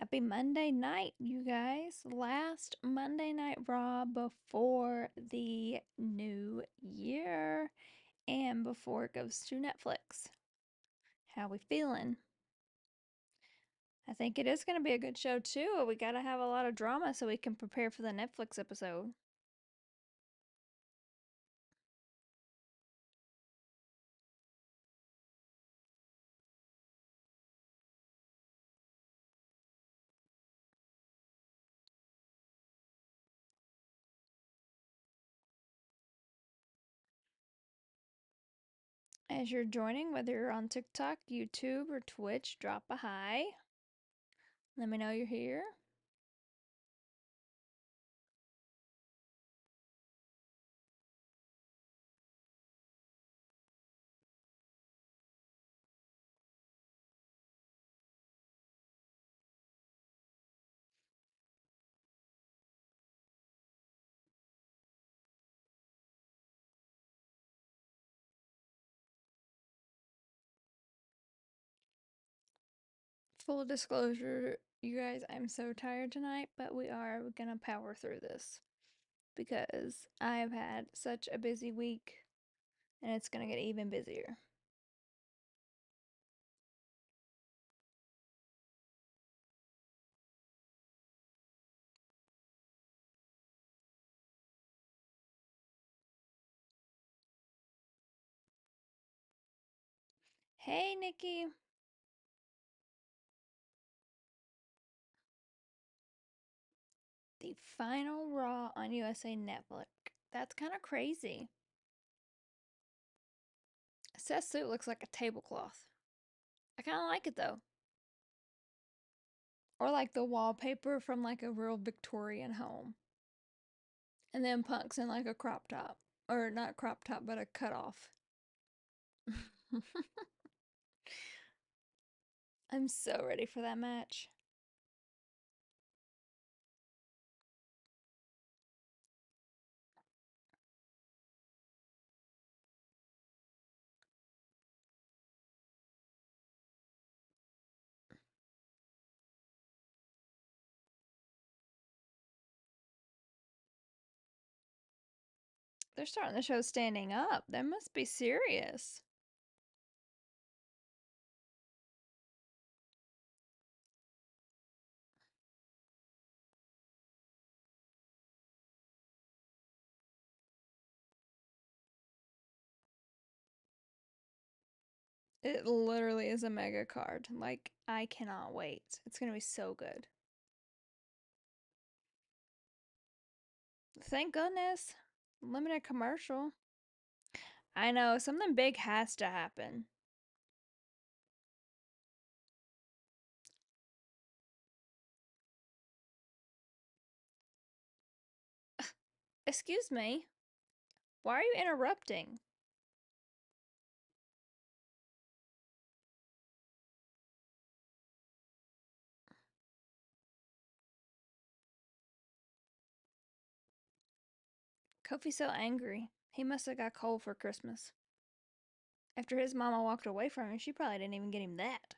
Happy Monday night, you guys. Last Monday Night Raw before the new year and before it goes to Netflix. How we feeling? I think it is going to be a good show too. We got to have a lot of drama so we can prepare for the Netflix episode. As you're joining, whether you're on TikTok, YouTube, or Twitch, drop a hi. Let me know you're here. Full disclosure, you guys, I'm so tired tonight, but we are gonna power through this because I've had such a busy week and it's gonna get even busier. Hey, Nikki. The final Raw on USA Netflix. That's kind of crazy. Seth's suit looks like a tablecloth. I kind of like it though. Or like the wallpaper from like a real Victorian home. And then Punk's in like a crop top. Or not crop top, but a cutoff. I'm so ready for that match. They're starting the show standing up. That must be serious. It literally is a mega card. Like, I cannot wait. It's gonna be so good. Thank goodness. Limited commercial. I know, something big has to happen. Excuse me. Why are you interrupting? Kofi's so angry. He must have got cold for Christmas. After his mama walked away from him, she probably didn't even get him that.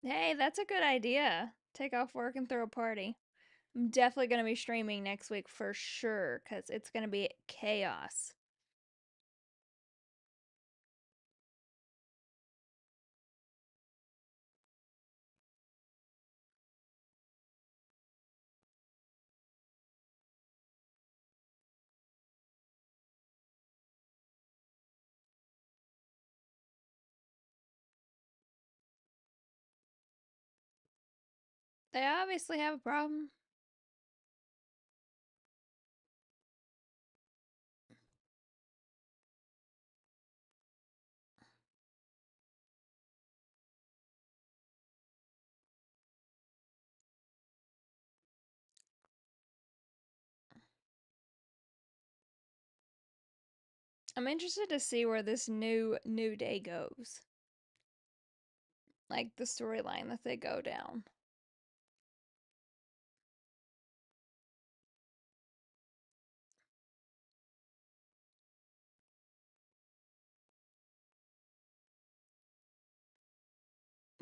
Hey, that's a good idea. Take off work and throw a party. I'm definitely going to be streaming next week for sure because it's going to be chaos. They obviously have a problem. I'm interested to see where this new day goes. Like the storyline that they go down.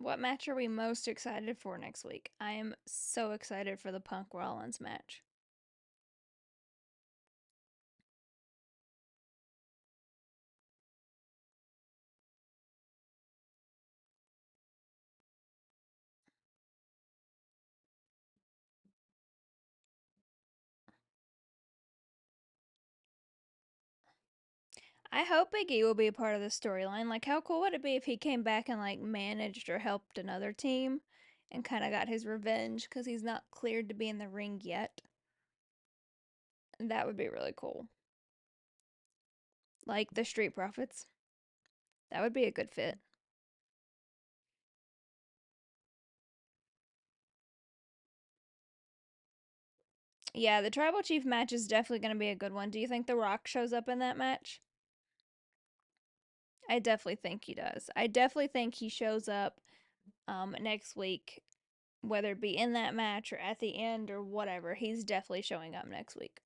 What match are we most excited for next week? I am so excited for the Punk Rollins match. I hope Big E will be a part of the storyline. Like, how cool would it be if he came back and, like, managed or helped another team and kind of got his revenge because he's not cleared to be in the ring yet? That would be really cool. Like the Street Profits. That would be a good fit. Yeah, the Tribal Chief match is definitely going to be a good one. Do you think The Rock shows up in that match? I definitely think he does. I definitely think he shows up next week, whether it be in that match or at the end or whatever. He's definitely showing up next week.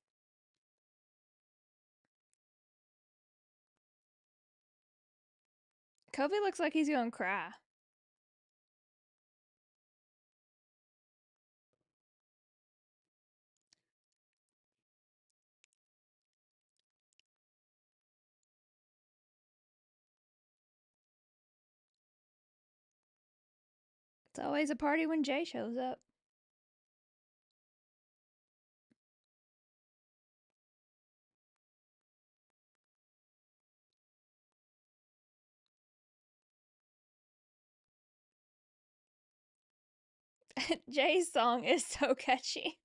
Kofi looks like he's going to cry. It's always a party when Jay shows up. Jay's song is so catchy.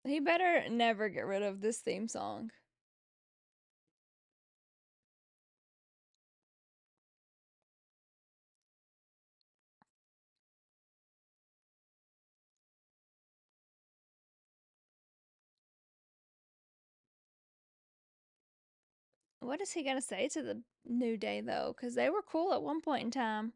He better never get rid of this theme song. What is he going to say to the New Day, though? Because they were cool at one point in time.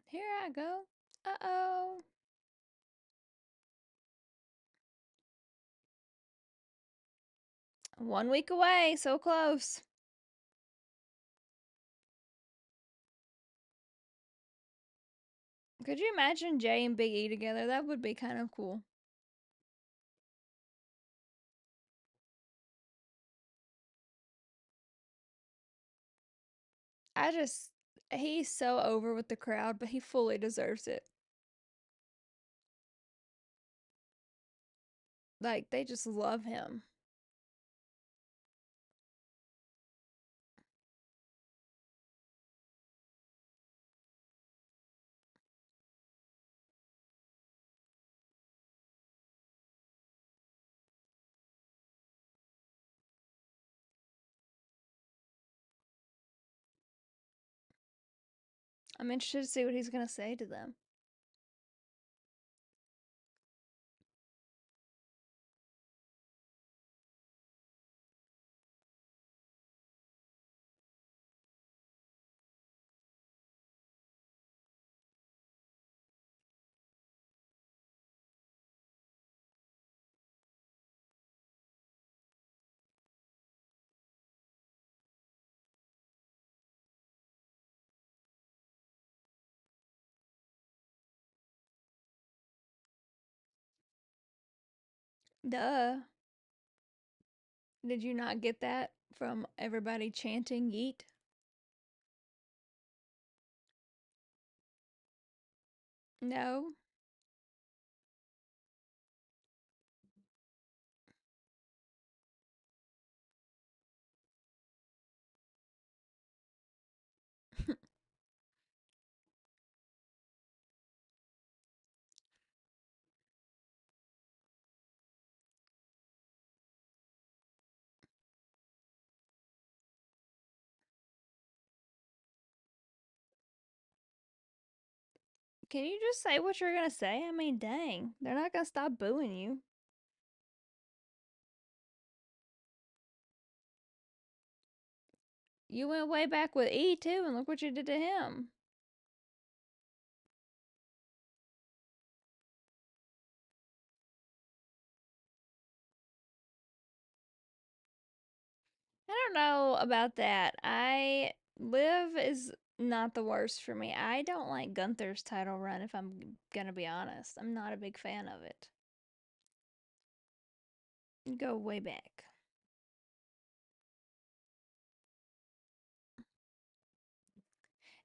Here I go. Uh-oh. 1 week away. So close. Could you imagine Jay and Big E together? That would be kind of cool. I just, he's so over with the crowd, but he fully deserves it. Like, they just love him. I'm interested to see what he's going to say to them. Duh. Did you not get that from everybody chanting Yeet? No. Can you just say what you're gonna say? I mean, dang, they're not gonna stop booing you. You went way back with E too, and look what you did to him. I don't know about that. I Liv is not the worst for me. I don't like Gunther's title run, if I'm gonna be honest. I'm not a big fan of it. Go way back.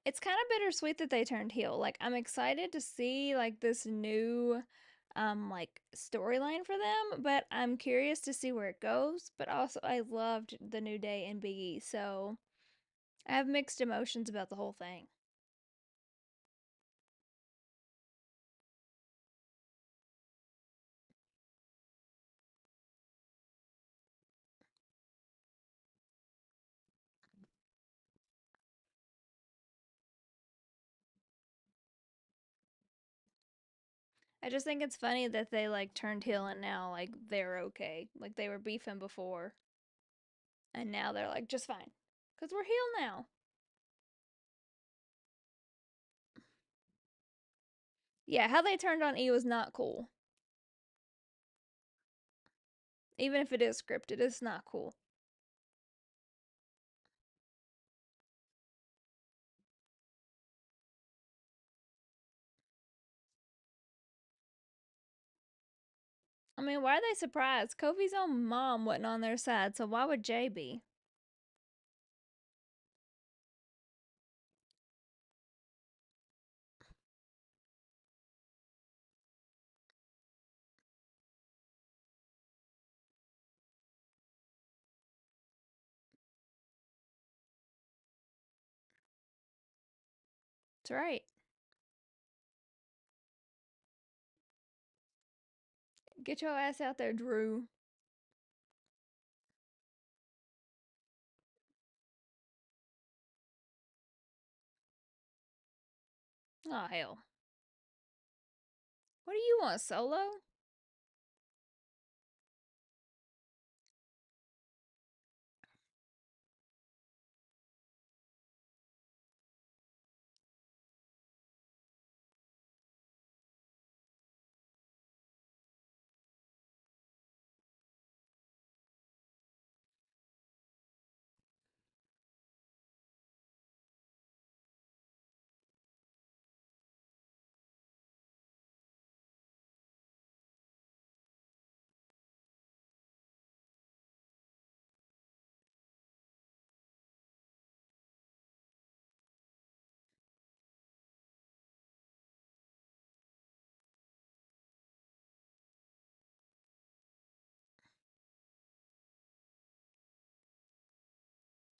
It's kind of bittersweet that they turned heel. Like I'm excited to see like this new like storyline for them, but I'm curious to see where it goes. But also I loved the New Day and Big E, so I have mixed emotions about the whole thing. I just think it's funny that they like turned heel and now like they're okay. Like they were beefing before and now they're like just fine. Cuz we're heel now. Yeah, how they turned on E was not cool. Even if it is scripted, it's not cool. I mean, why are they surprised? Kofi's own mom wasn't on their side, so why would Jay be? That's right. Get your ass out there, Drew. Oh, hell. What do you want, Solo?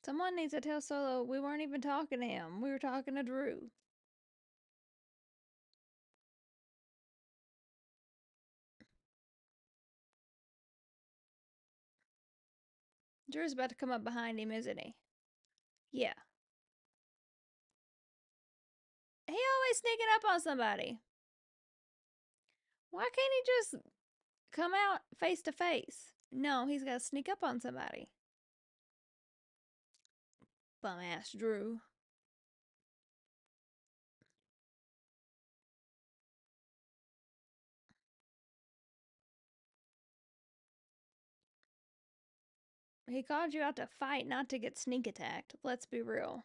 Someone needs to tell Solo we weren't even talking to him. We were talking to Drew. Drew's about to come up behind him, isn't he? Yeah. He always sneaking up on somebody. Why can't he just come out face to face? No, he's got to sneak up on somebody. Bum ass Drew. He called you out to fight, not to get sneak attacked. Let's be real.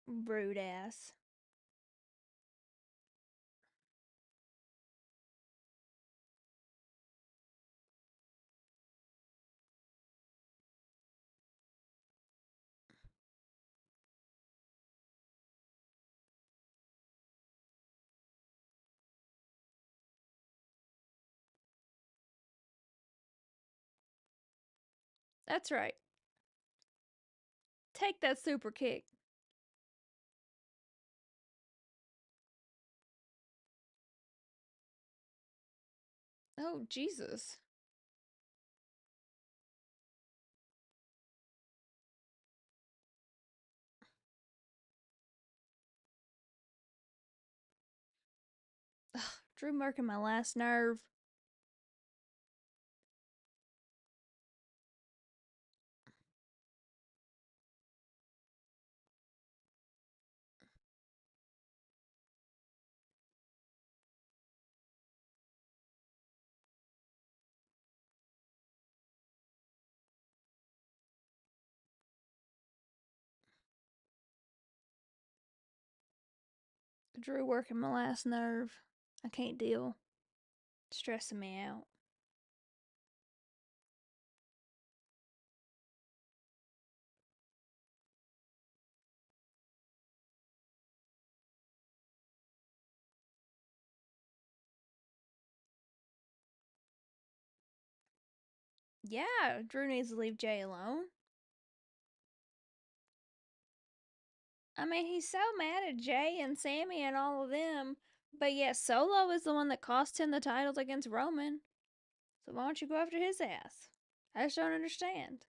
Rude ass. That's right. Take that super kick. Oh, Jesus. Drew marking my last nerve. Drew working my last nerve. I can't deal. Stressing me out. Yeah, Drew needs to leave Jay alone. I mean, he's so mad at Jay and Sammy and all of them, but yet Solo is the one that cost him the titles against Roman. So why don't you go after his ass? I just don't understand.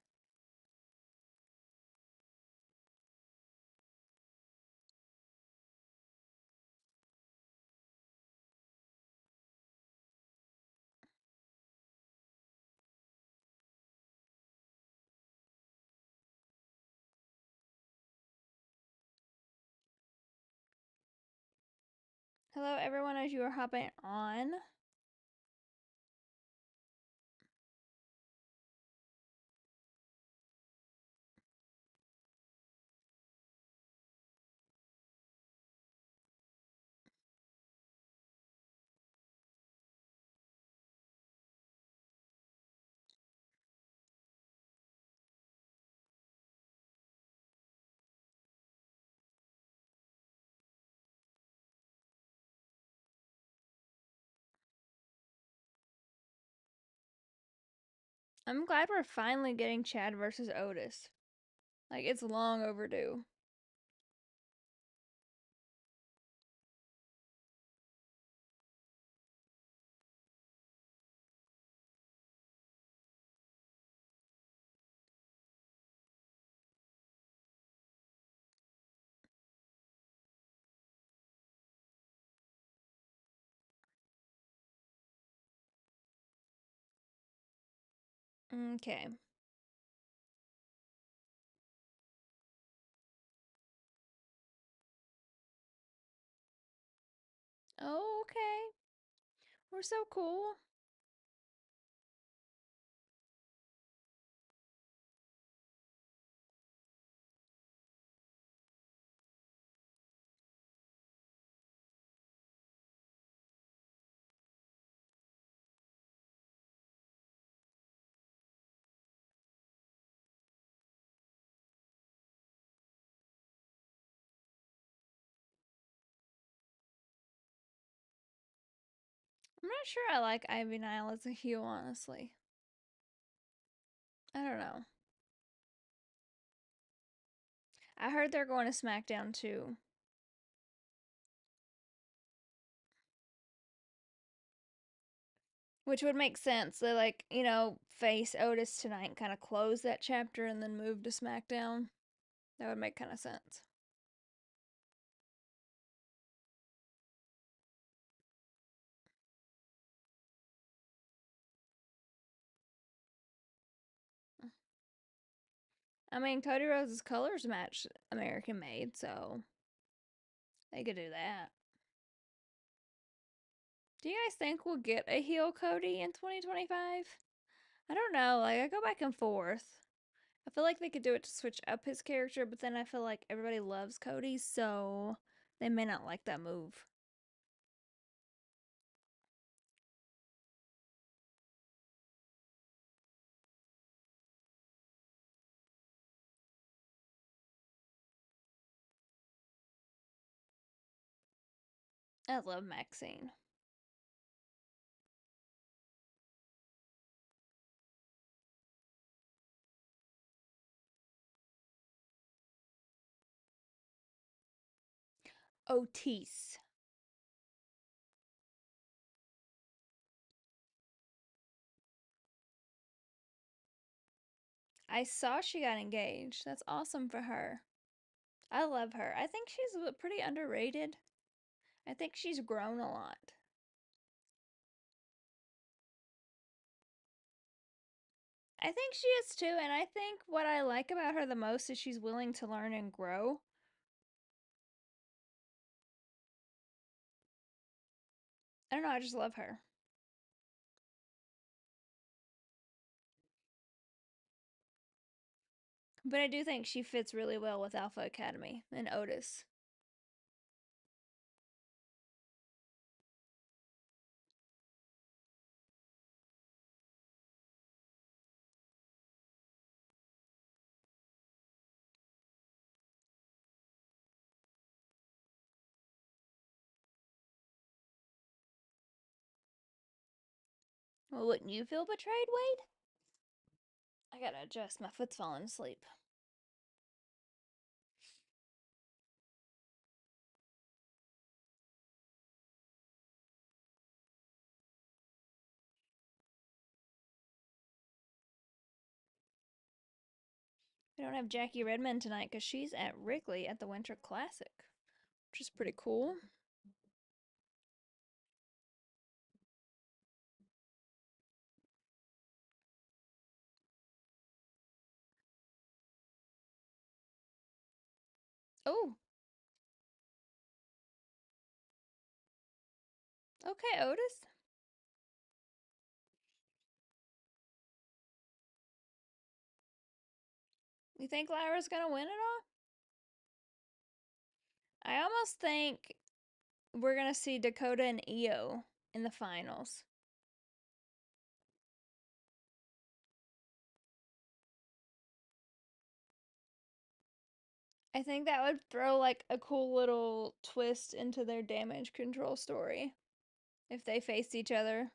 Hello, everyone, as you are hopping on. I'm glad we're finally getting Chad versus Otis. Like, it's long overdue. Okay. Oh, okay. We're so cool. I'm not sure I like Ivy Nile as a heel, honestly. I don't know. I heard they're going to SmackDown too. Which would make sense. They, like, face Otis tonight and kind of close that chapter and then move to SmackDown. That would make kind of sense. I mean, Cody Rhodes' colors match American made, so they could do that. Do you guys think we'll get a heel Cody in 2025? I don't know. Like, I go back and forth. I feel like they could do it to switch up his character, but then I feel like everybody loves Cody, so they may not like that move. I love Maxine. Otis. I saw she got engaged. That's awesome for her. I love her. I think she's pretty underrated. I think she's grown a lot. I think she is too, and I think what I like about her the most is she's willing to learn and grow. I don't know, I just love her. But I do think she fits really well with Alpha Academy and Otis. Well, wouldn't you feel betrayed, Wade? I gotta adjust. My foot's falling asleep. We don't have Jackie Redmond tonight because she's at Wrigley at the Winter Classic, which is pretty cool. Oh, okay, Otis. You think Lyra's gonna win it all? I almost think we're gonna see Dakota and Io in the finals. I think that would throw like a cool little twist into their damage control story if they faced each other.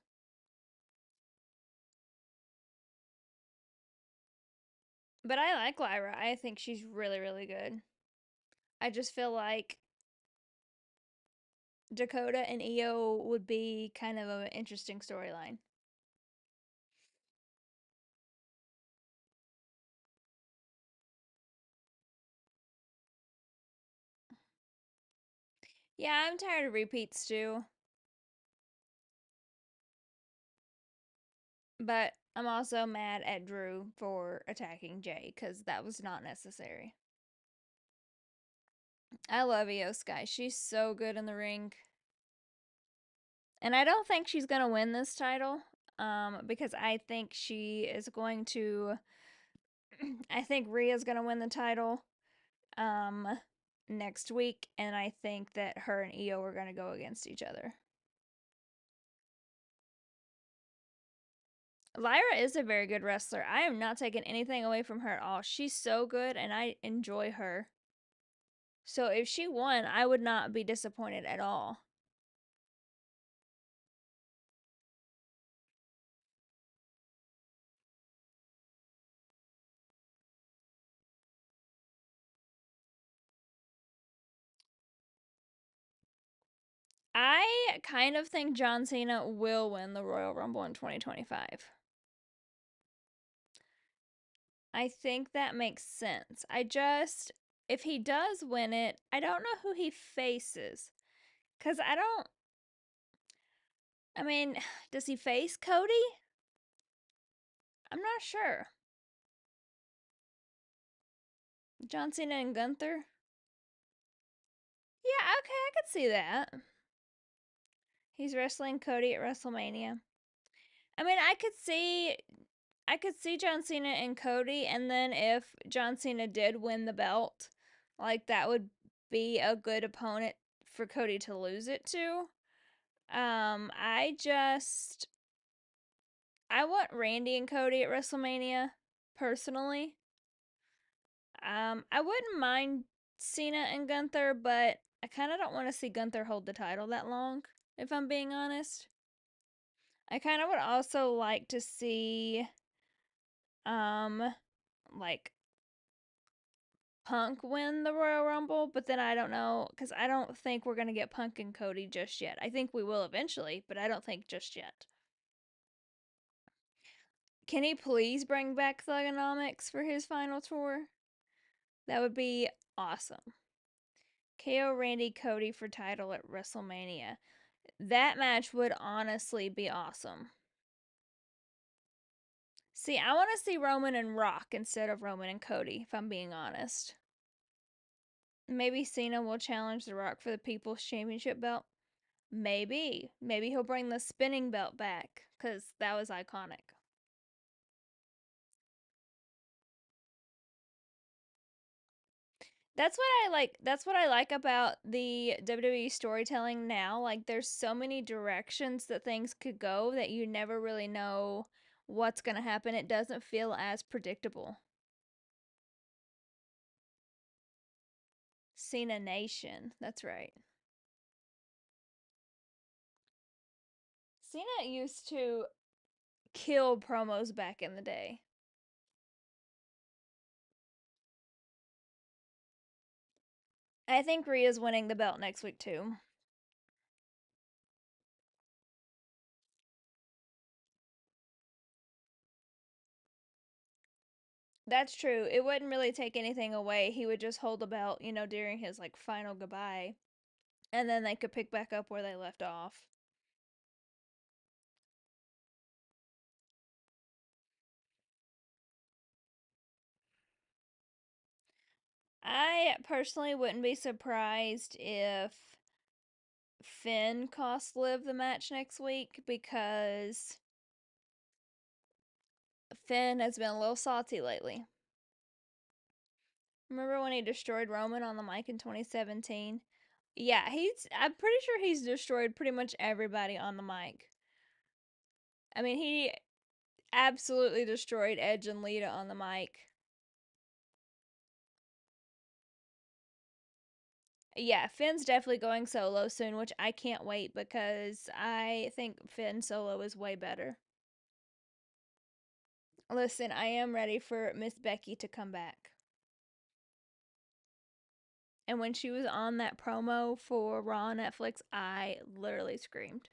But I like Lyra. I think she's really, really good. I just feel like Dakota and Io would be kind of an interesting storyline. Yeah, I'm tired of repeats too. But I'm also mad at Drew for attacking Jay because that was not necessary. I love Io Sky. She's so good in the ring. And I don't think she's going to win this title because I think she is going to. I think Rhea's going to win the title um, next week. And I think that her and Io are going to go against each other. Lyra is a very good wrestler. I am not taking anything away from her at all. She's so good and I enjoy her. So if she won, I would not be disappointed at all. I kind of think John Cena will win the Royal Rumble in 2025. I think that makes sense. If he does win it, I don't know who he faces. Because I mean, does he face Cody? I'm not sure. John Cena and Gunther? Yeah, okay, I could see that. He's wrestling Cody at WrestleMania. I mean, I could see John Cena and Cody, and then if John Cena did win the belt, like that would be a good opponent for Cody to lose it to. I want Randy and Cody at WrestleMania personally. I wouldn't mind Cena and Gunther, but I kind of don't want to see Gunther hold the title that long, if I'm being honest. I kind of would also like to see um like Punk win the Royal Rumble, but then I don't know because I don't think we're gonna get Punk and Cody just yet. I think we will eventually, but I don't think just yet. Can he please bring back Thugonomics for his final tour? That would be awesome. KO Randy Cody for title at WrestleMania. That match would honestly be awesome. See, I want to see Roman and Rock instead of Roman and Cody, if I'm being honest. Maybe Cena will challenge The Rock for the People's Championship belt. Maybe. Maybe he'll bring the spinning belt back, because that was iconic. That's what I like about the WWE storytelling now. Like there's so many directions that things could go that you never really know what's going to happen. It doesn't feel as predictable. Cena Nation. That's right. Cena used to kill promos back in the day. I think Rhea's winning the belt next week too. That's true. It wouldn't really take anything away. He would just hold the belt, during his like final goodbye, and then they could pick back up where they left off. I personally wouldn't be surprised if Finn cost Liv the match next week because Finn has been a little salty lately. Remember when he destroyed Roman on the mic in 2017? Yeah, I'm pretty sure he's destroyed pretty much everybody on the mic. I mean, he absolutely destroyed Edge and Lita on the mic. Yeah, Finn's definitely going solo soon, which I can't wait because I think Finn solo is way better. Listen, I am ready for Miss Becky to come back. And when she was on that promo for Raw on Netflix, I literally screamed.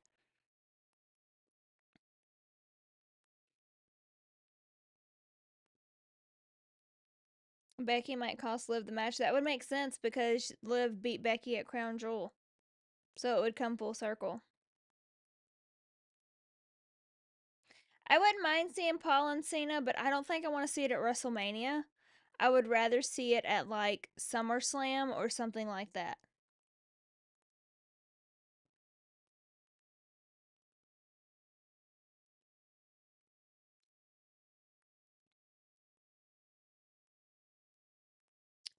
Becky might cost Liv the match. That would make sense because Liv beat Becky at Crown Jewel. So it would come full circle. I wouldn't mind seeing Paul and Cena, but I don't think I want to see it at WrestleMania. I would rather see it at like SummerSlam or something like that.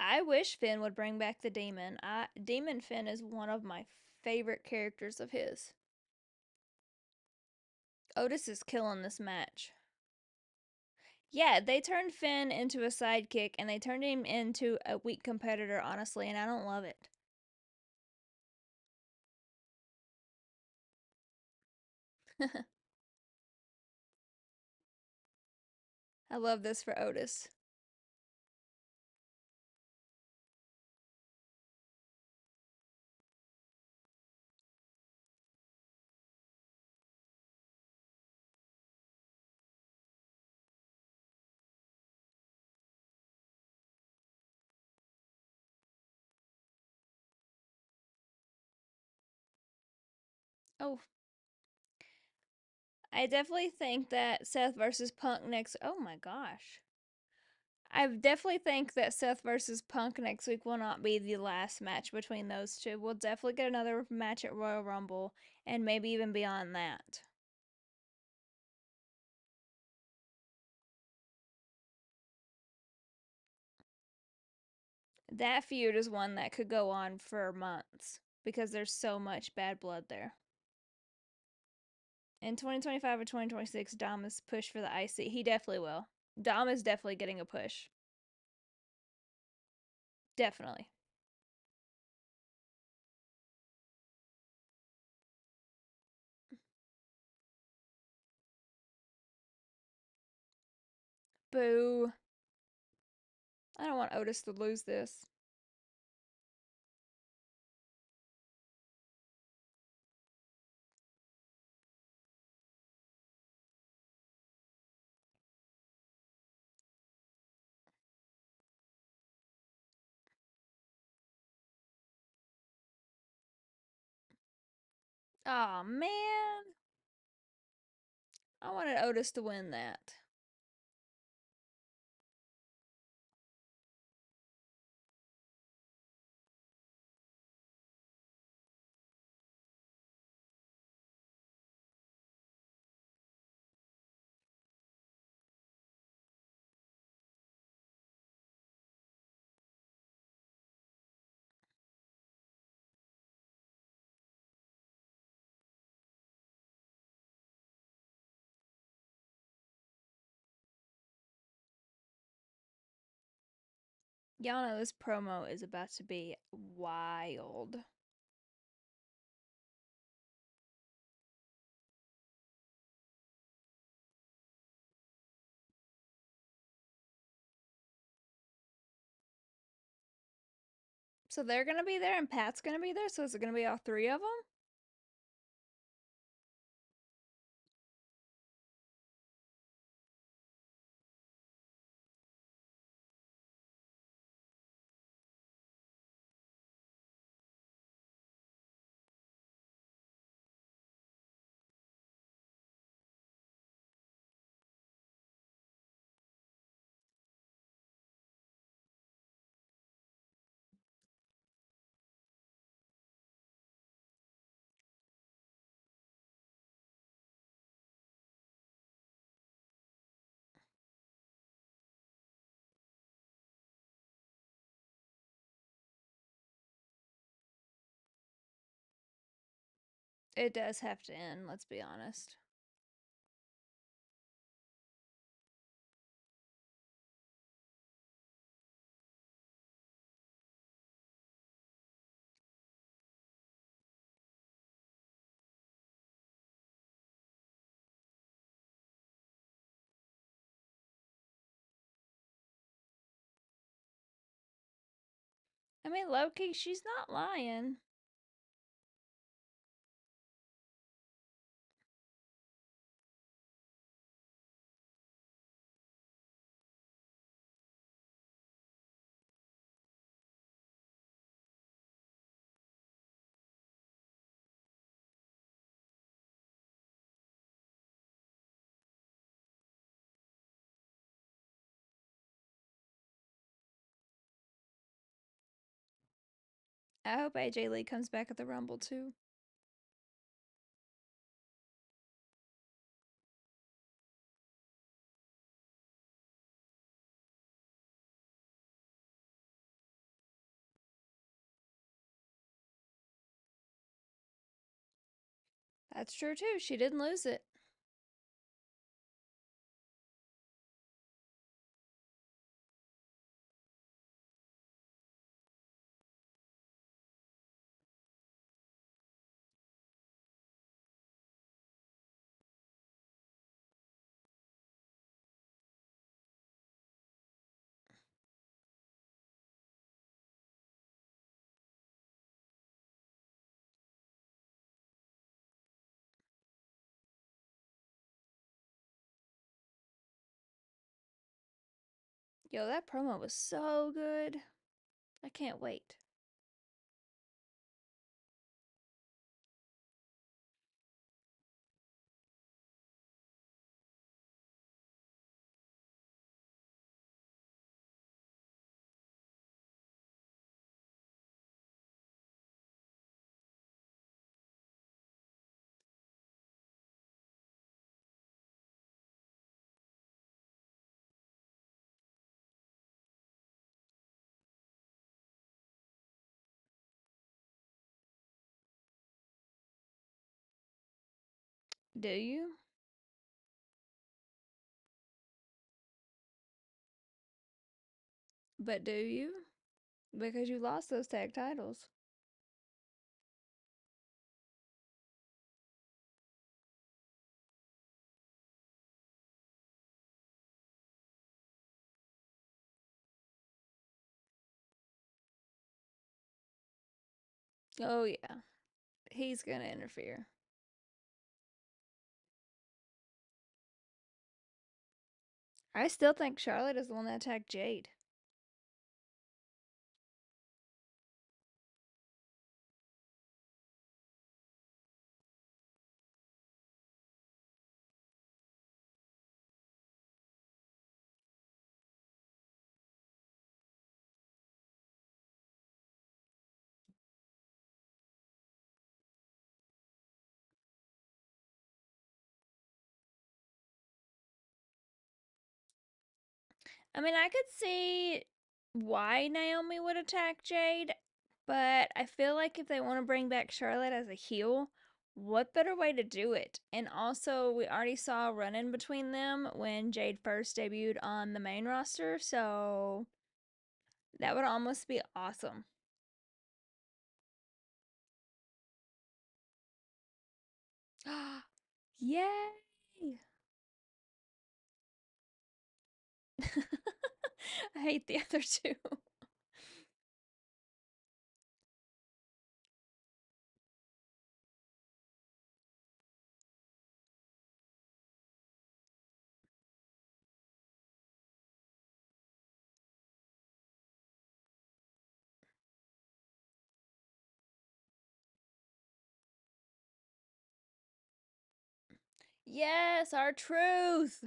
I wish Finn would bring back the Demon. Demon Finn is one of my favorite characters of his. Otis is killing this match. Yeah, they turned Finn into a sidekick and they turned him into a weak competitor, honestly, and I don't love it. I love this for Otis. Oh, I definitely think that Seth versus Punk next. Oh my gosh. I definitely think that Seth versus Punk next week will not be the last match between those two. We'll definitely get another match at Royal Rumble and maybe even beyond that. That feud is one that could go on for months because there's so much bad blood there. In 2025 or 2026, Dom is pushed for the IC. He definitely will. Dom is definitely getting a push. Definitely. Boo. I don't want Otis to lose this. Aw, man. I wanted Otis to win that. Y'all know this promo is about to be wild. So they're gonna be there and Pat's gonna be there, so is it gonna be all three of them? It does have to end, let's be honest. I mean, Loki, she's not lying. I hope AJ Lee comes back at the Rumble too. That's true too. She didn't lose it. Yo, that promo was so good. I can't wait. Do you? But do you? Because you lost those tag titles. Oh, yeah. He's gonna interfere. I still think Charlotte is the one that attacked Jade. I mean, I could see why Naomi would attack Jade, but I feel like if they want to bring back Charlotte as a heel, what better way to do it? And also, we already saw a run in between them when Jade first debuted on the main roster, so That would almost be awesome. Yay! I hate the other two. Yes, our truth.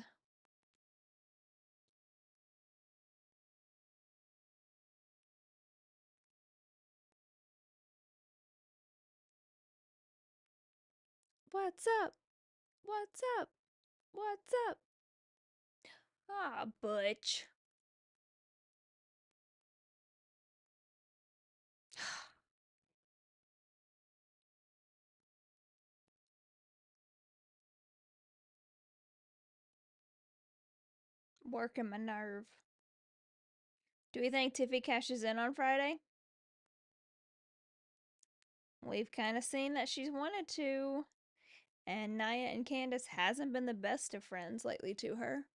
What's up? What's up? What's up? Ah, Butch. Working my nerve. Do we think Tiffy cashes in on Friday? We've kind of seen that she's wanted to, and Naya and Candace hasn't been the best of friends lately to her.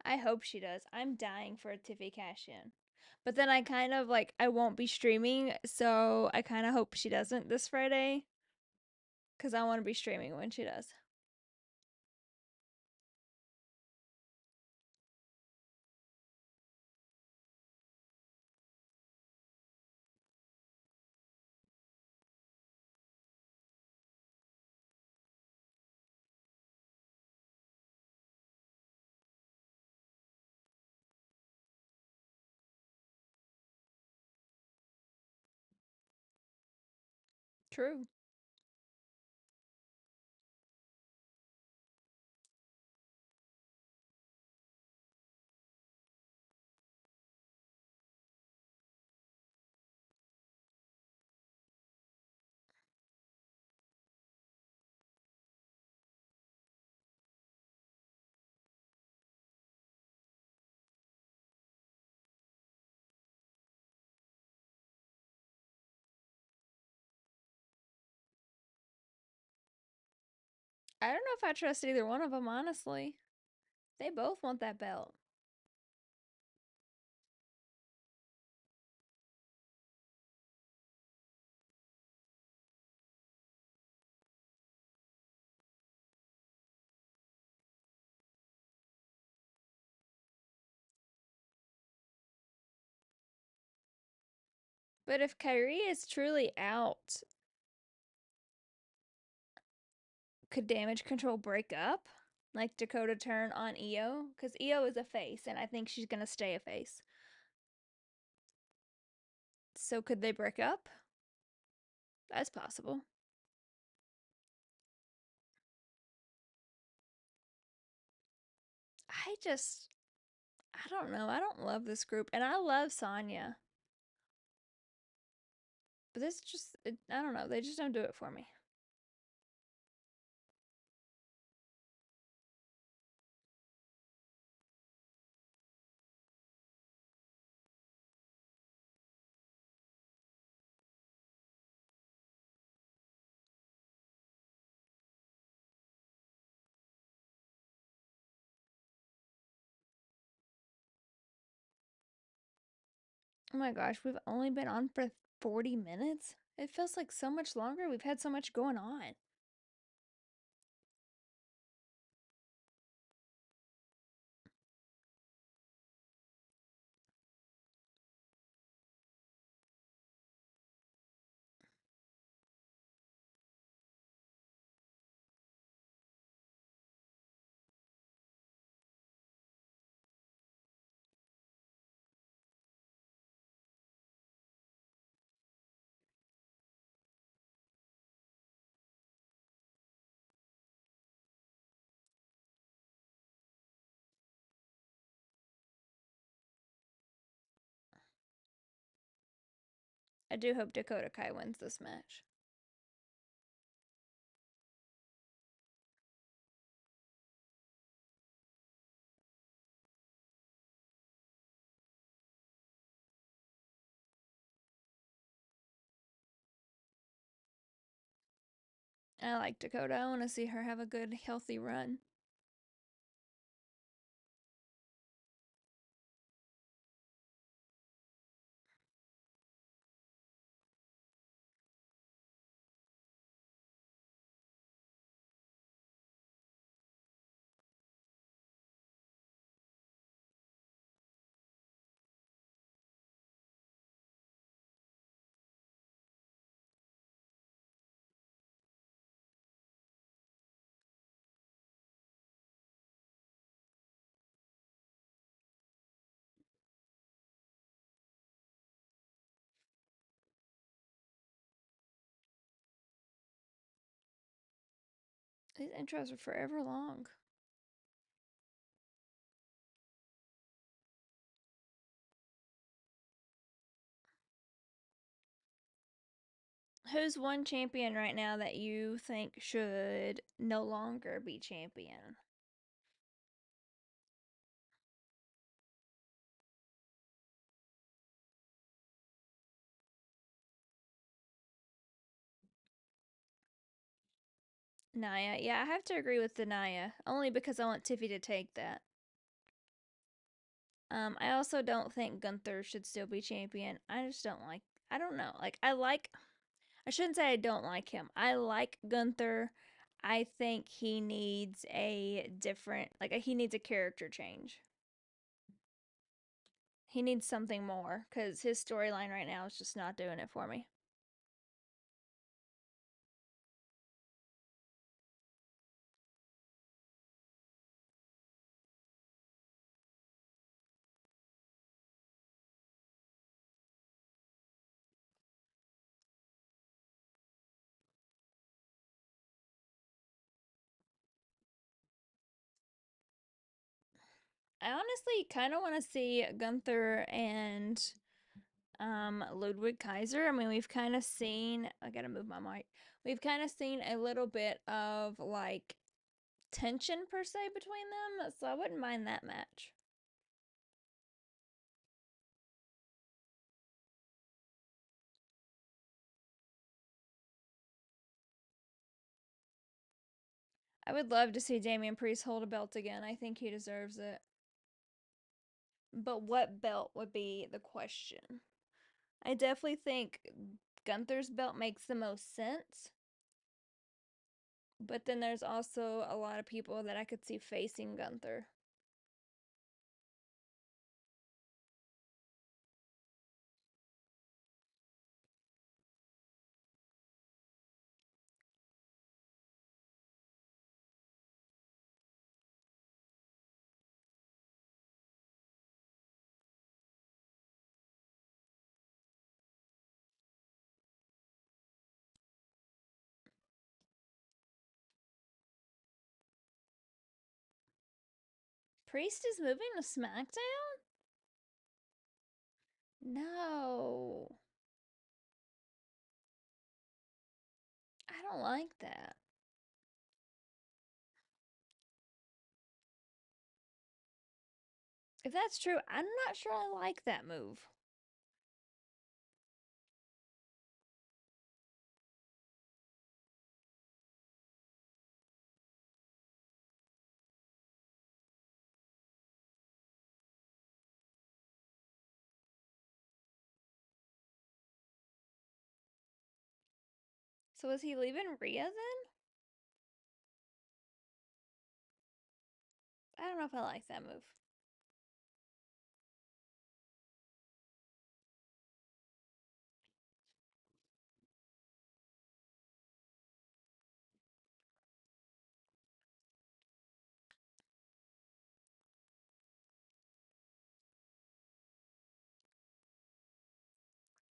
I hope she does. I'm dying for a Tiffy cash in. But then I kind of like, I won't be streaming, so I kind of hope she doesn't this Friday because I want to be streaming when she does. True. I don't know if I trust either one of them, honestly. They both want that belt. But if Kyrie is truly out, could damage control break up? Like Dakota turn on Io? Because Io is a face, and I think she's going to stay a face. So could they break up? That's possible. I just, I don't know. I don't love this group, and I love Sonya. But this just, I don't know. They just don't do it for me. Oh my gosh, we've only been on for 40 minutes? It feels like so much longer. We've had so much going on. I do hope Dakota Kai wins this match. I like Dakota. I want to see her have a good, healthy run. These intros are forever long. Who's one champion right now that you think should no longer be champion? Naya. Yeah, I have to agree with the Naya, only because I want Tiffy to take that. I also don't think Gunther should still be champion. I just don't like. I don't know. Like I like. I shouldn't say I don't like him. I like Gunther. I think he needs a different. Like he needs a character change. He needs something more because his storyline right now is just not doing it for me. I honestly kind of want to see Gunther and Ludwig Kaiser. I mean, we've kind of seen. I gotta move my mic. We've kind of seen a little bit of like tension per se between them, so I wouldn't mind that match. I would love to see Damian Priest hold a belt again. I think he deserves it. But what belt would be the question? I definitely think Gunther's belt makes the most sense. But then there's also a lot of people that I could see facing Gunther. Priest is moving to SmackDown? No. I don't like that. If that's true, I'm not sure I like that move. So is he leaving Rhea then? I don't know if I like that move.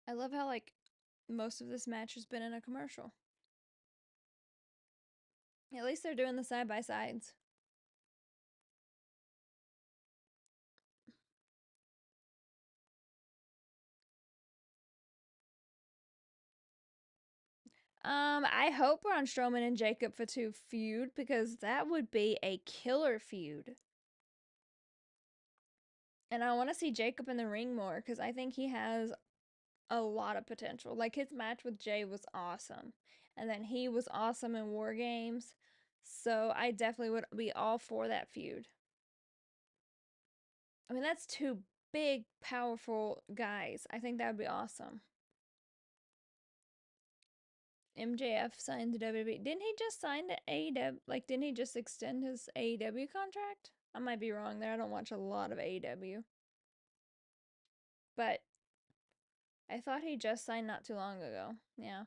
I love how like most of this match has been in a commercial. At least they're doing the side by sides. I hope Braun Strowman and Jacob Fatu feud because that would be a killer feud. And I want to see Jacob in the ring more because I think he has a lot of potential. Like his match with Jay was awesome. And then he was awesome in War Games. So I definitely would be all for that feud. I mean, that's two big, powerful guys. I think that would be awesome. MJF signed the WWE. Didn't he just sign the AEW? Like, didn't he just extend his AEW contract? I might be wrong there. I don't watch a lot of AEW. But I thought he just signed not too long ago. Yeah.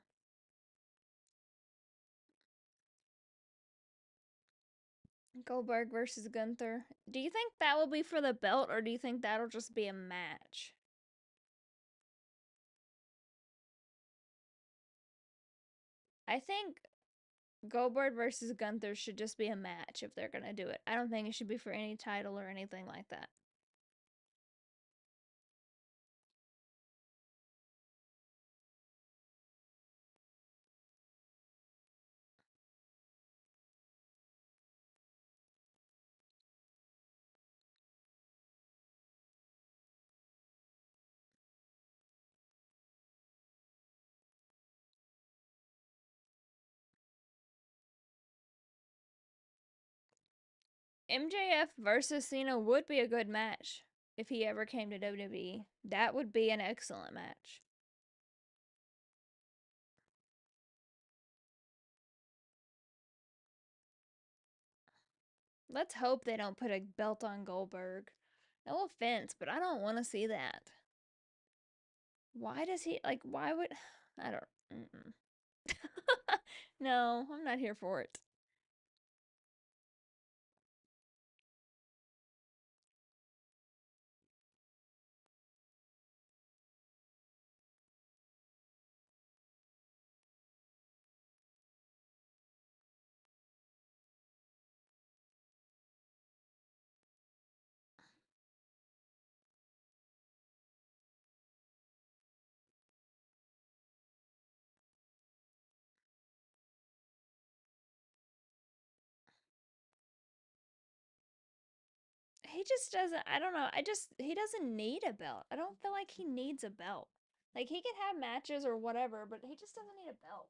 Goldberg versus Gunther. Do you think that will be for the belt or do you think that'll just be a match? I think Goldberg versus Gunther should just be a match if they're going to do it. I don't think it should be for any title or anything like that. MJF versus Cena would be a good match if he ever came to WWE. That would be an excellent match. Let's hope they don't put a belt on Goldberg. No offense, but I don't want to see that. Why does he like? Why would I don't? Mm-mm. No, I'm not here for it. He just doesn't. I don't know. He doesn't need a belt. I don't feel like he needs a belt. Like he can have matches or whatever, but he just doesn't need a belt.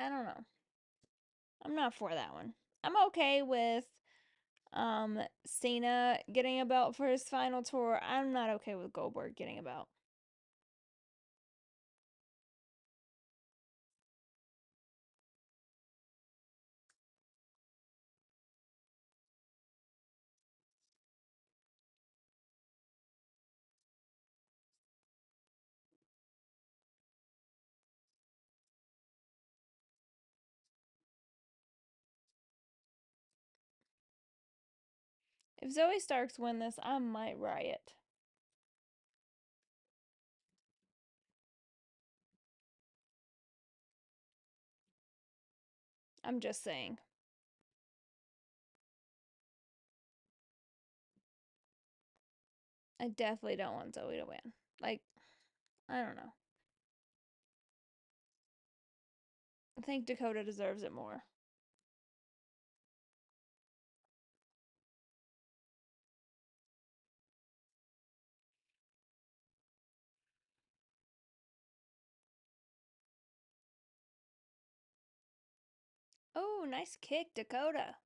I don't know. I'm not for that one. I'm okay with Cena getting a belt for his final tour. I'm not okay with Goldberg getting a belt. If Zoe Starks win this, I might riot. I'm just saying. I definitely don't want Zoe to win. Like, I don't know. I think Dakota deserves it more. Oh, nice kick, Dakota.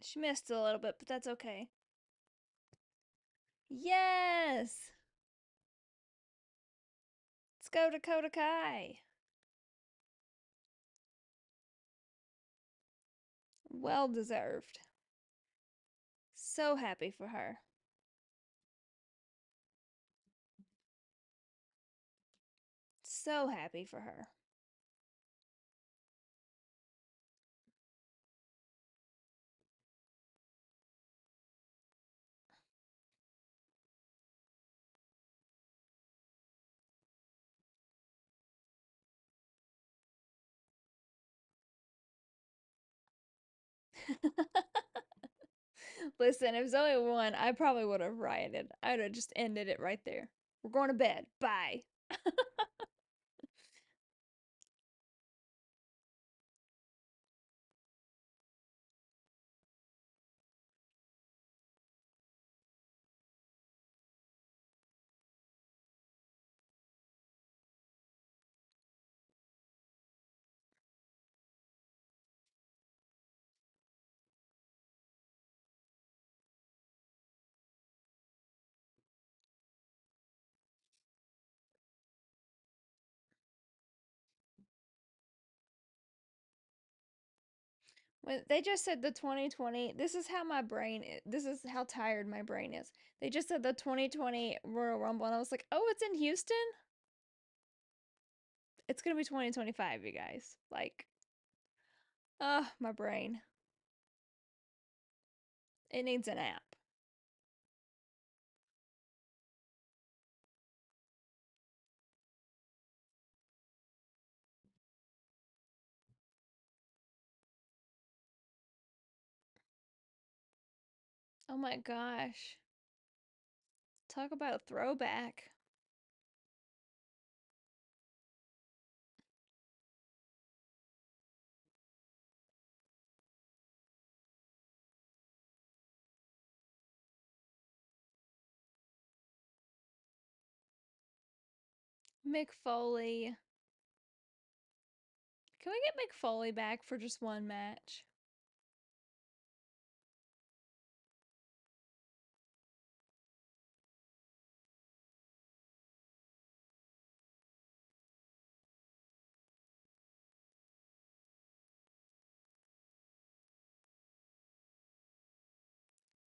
She missed a little bit, but that's okay. Yes! Let's go, Dakota Kai. Well deserved. So happy for her. So happy for her. Listen, if Zoe won, I probably would have rioted. I would have just ended it right there. We're going to bed. Bye. When they just said the 2020, this is how my brain is, this is how tired my brain is. They just said the 2020 Royal Rumble, and I was like, oh, it's in Houston? It's gonna be 2025, you guys. Like, my brain. It needs a nap. Oh my gosh. Talk about a throwback. Mick Foley. Can we get Mick Foley back for just one match?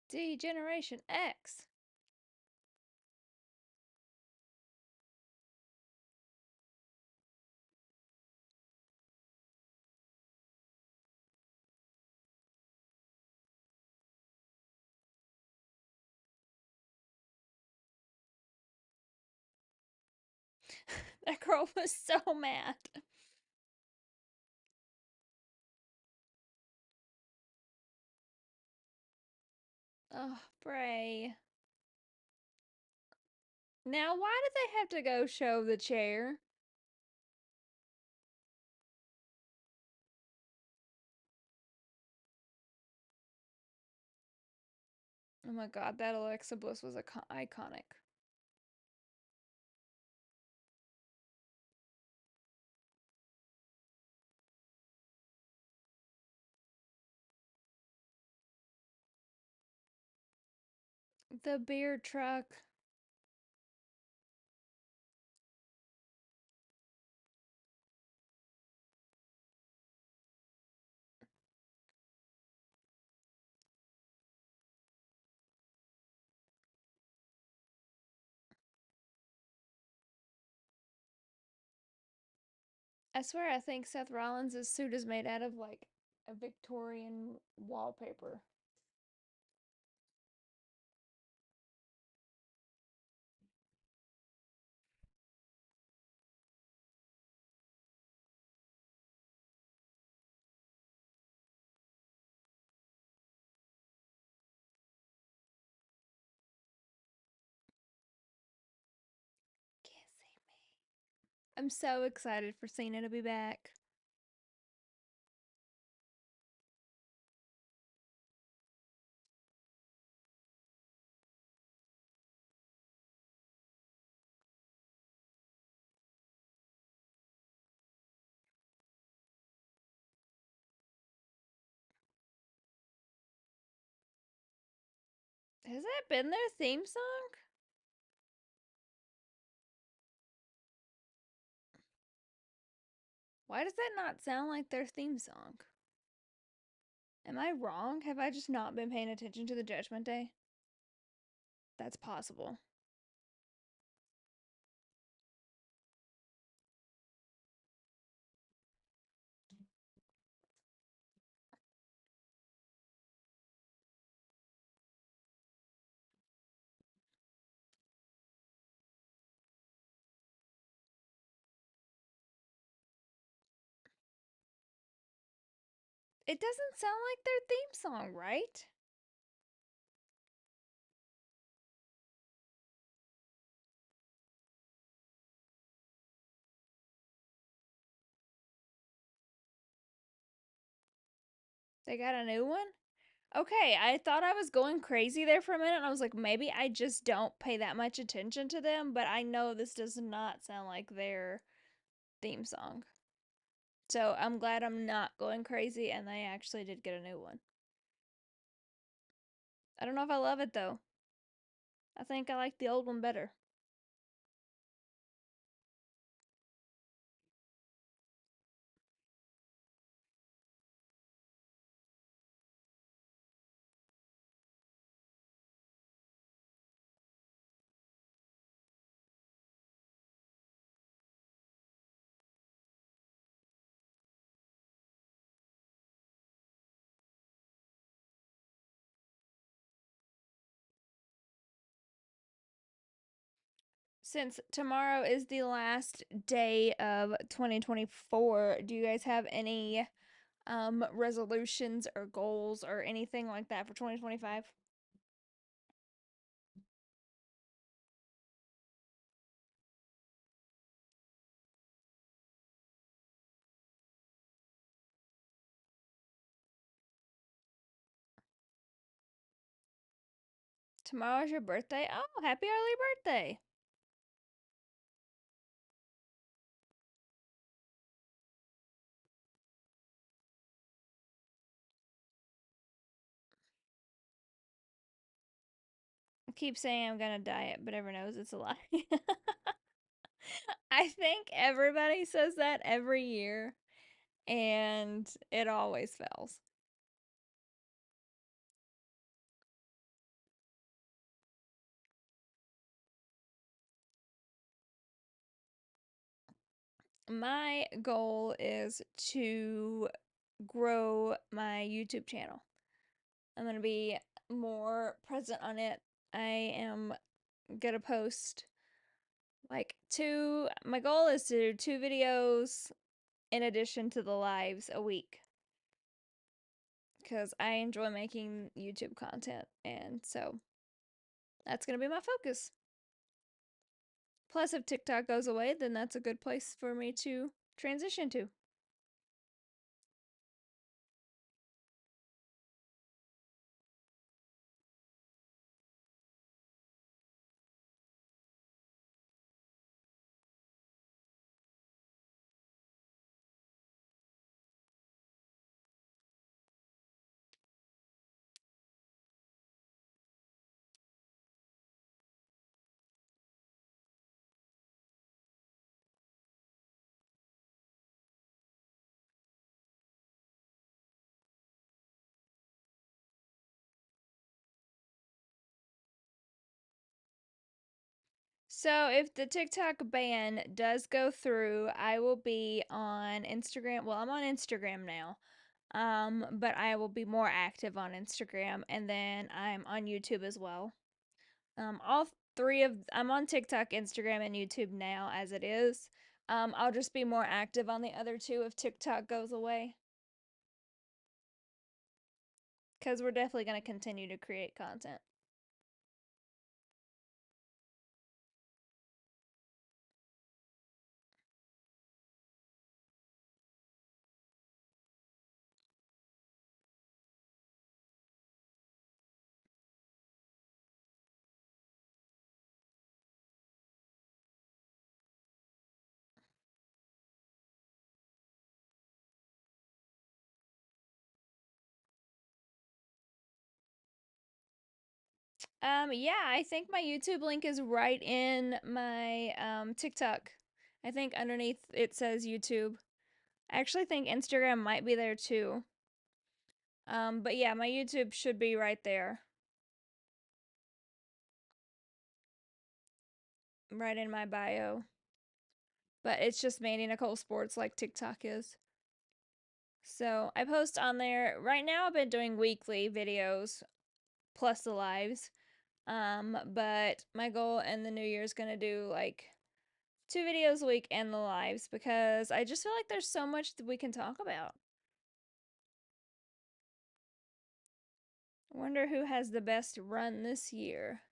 D Generation X. That girl was so mad. Oh, Bray. Now, why did they have to go show the chair? Oh my god, that Alexa Bliss was iconic. The beer truck. I swear, I think Seth Rollins' suit is made out of like a Victorian wallpaper. Kissing me. I'm so excited for Cena to be back. Has that been their theme song? Why does that not sound like their theme song? Am I wrong? Have I just not been paying attention to the Judgment Day? That's possible. It doesn't sound like their theme song, right? They got a new one? Okay, I thought I was going crazy there for a minute, and I was like, maybe I just don't pay that much attention to them, but I know this does not sound like their theme song. So I'm glad I'm not going crazy, and they actually did get a new one. I don't know if I love it though. I think I like the old one better. Since tomorrow is the last day of 2024, do you guys have any resolutions or goals or anything like that for 2025? Tomorrow's your birthday? Oh, happy early birthday. I keep saying I'm gonna diet, but everyone knows it's a lie. I think everybody says that every year, and it always fails. My goal is to grow my YouTube channel. I'm going to be more present on it. I am going to post my goal is to do 2 videos in addition to the lives a week because I enjoy making YouTube content. And so that's going to be my focus. Plus, if TikTok goes away, then that's a good place for me to transition to. So if the TikTok ban does go through, I will be on Instagram. Well, I'm on Instagram now. But I will be more active on Instagram and then I'm on YouTube as well. All three of I'm on TikTok, Instagram, and YouTube now as it is. I'll just be more active on the other two if TikTok goes away. Because we're definitely going to continue to create content. Yeah, I think my YouTube link is right in my TikTok. I think underneath it says YouTube. I actually think Instagram might be there too. But yeah, my YouTube should be right there, right in my bio. But it's just Mandy Nicole Sports like TikTok is. So I post on there. Right now I've been doing weekly videos plus the lives. But my goal in the new year is gonna do like 2 videos a week and the lives because I just feel like there's so much that we can talk about. I wonder who has the best run this year.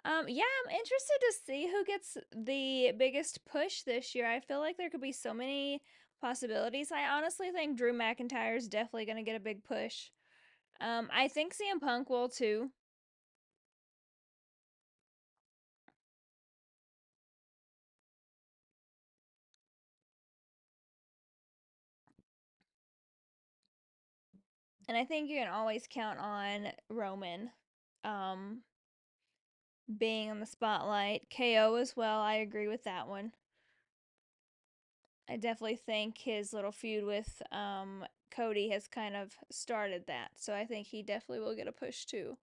Yeah, I'm interested to see who gets the biggest push this year. I feel like there could be so many possibilities. I honestly think Drew McIntyre is definitely going to get a big push. I think CM Punk will too. And I think you can always count on Roman um, being in the spotlight. KO as well. I agree with that one. I definitely think his little feud with Cody has kind of started that. So I think he definitely will get a push too.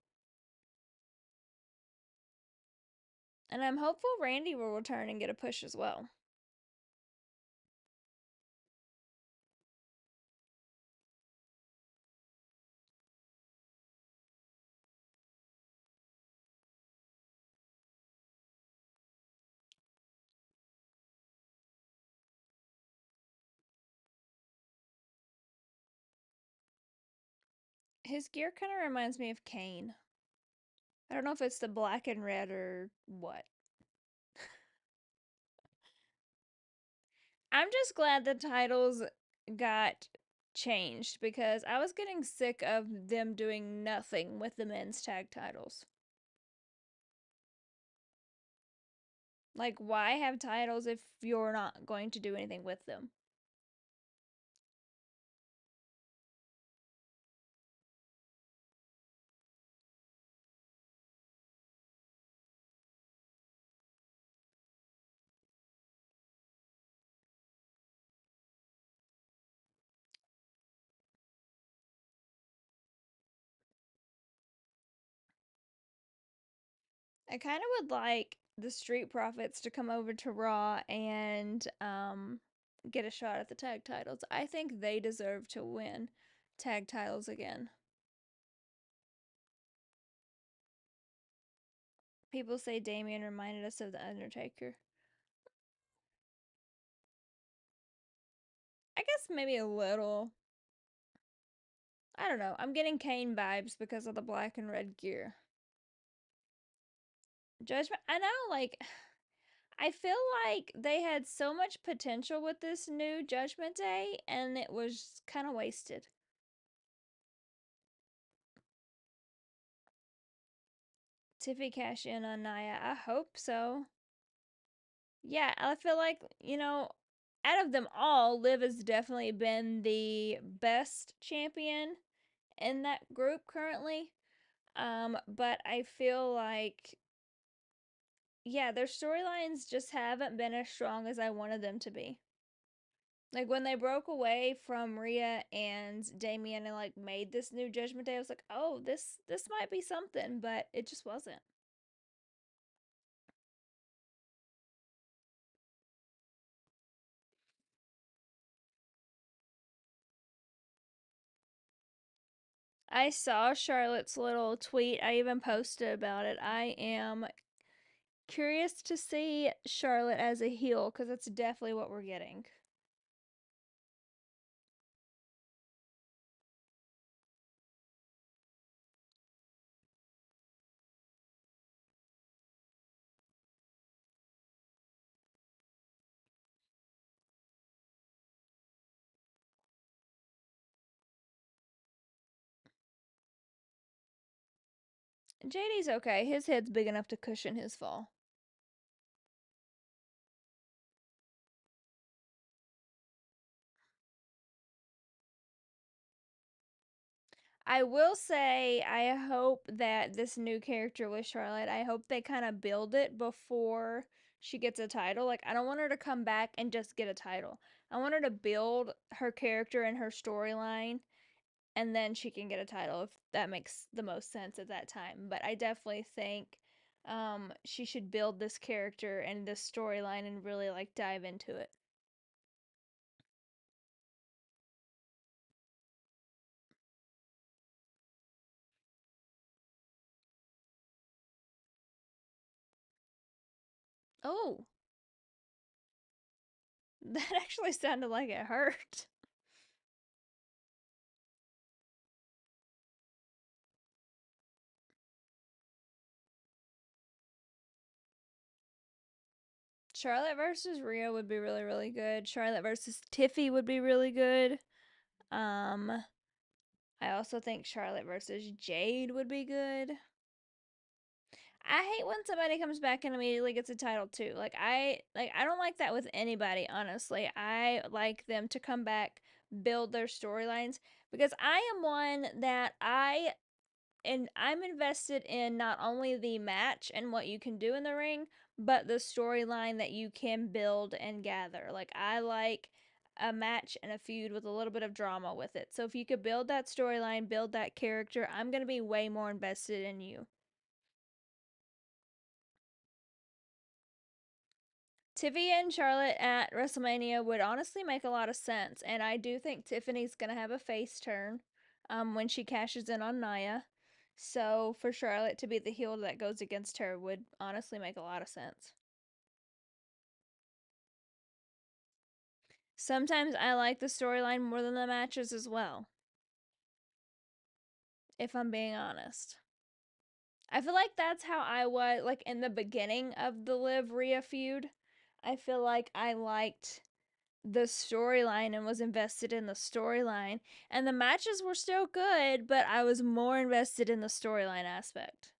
And I'm hopeful Randy will return and get a push as well. His gear kind of reminds me of Kane. I don't know if it's the black and red or what. I'm just glad the titles got changed because I was getting sick of them doing nothing with the men's tag titles. Like, why have titles if you're not going to do anything with them? I kind of would like the Street Profits to come over to Raw and get a shot at the tag titles. I think they deserve to win tag titles again. People say Damien reminded us of The Undertaker. I guess maybe a little. I don't know. I'm getting Kane vibes because of the black and red gear. Judgment, I know, like, I feel like they had so much potential with this new Judgment Day, and it was kind of wasted. Tiffy cash in on Naya. I hope so. Yeah, I feel like, out of them all, Liv has definitely been the best champion in that group currently. But I feel like, yeah, their storylines just haven't been as strong as I wanted them to be. Like when they broke away from Rhea and Damien and like made this new Judgment Day, I was like, oh, this might be something, but it just wasn't. I saw Charlotte's little tweet. I even posted about it. I am curious to see Charlotte as a heel because that's definitely what we're getting. JD's okay. His head's big enough to cushion his fall. I will say, I hope that this new character with Charlotte, I hope they kind of build it before she gets a title. Like, I don't want her to come back and just get a title. I want her to build her character and her storyline, and then she can get a title if that makes the most sense at that time. But I definitely think she should build this character and this storyline and really like dive into it. Oh, that actually sounded like it hurt. Charlotte versus Rhea would be really, really good. Charlotte versus Tiffy would be really good. Um, I also think Charlotte versus Jade would be good. I hate when somebody comes back and immediately gets a title too. I don't like that with anybody, honestly. I like them to come back, build their storylines because I am one that I'm invested in not only the match and what you can do in the ring, but the storyline that you can build and gather. Like I like a match and a feud with a little bit of drama with it. So if you could build that storyline, build that character, I'm going to be way more invested in you. Tiffy and Charlotte at WrestleMania would honestly make a lot of sense, and I do think Tiffany's gonna have a face turn when she cashes in on Nia. So for Charlotte to be the heel that goes against her would honestly make a lot of sense. Sometimes I like the storyline more than the matches as well. if I'm being honest. I feel like that's how I was like in the beginning of the Liv Rhea feud. I feel like I liked the storyline and was invested in the storyline. And the matches were still good, but I was more invested in the storyline aspect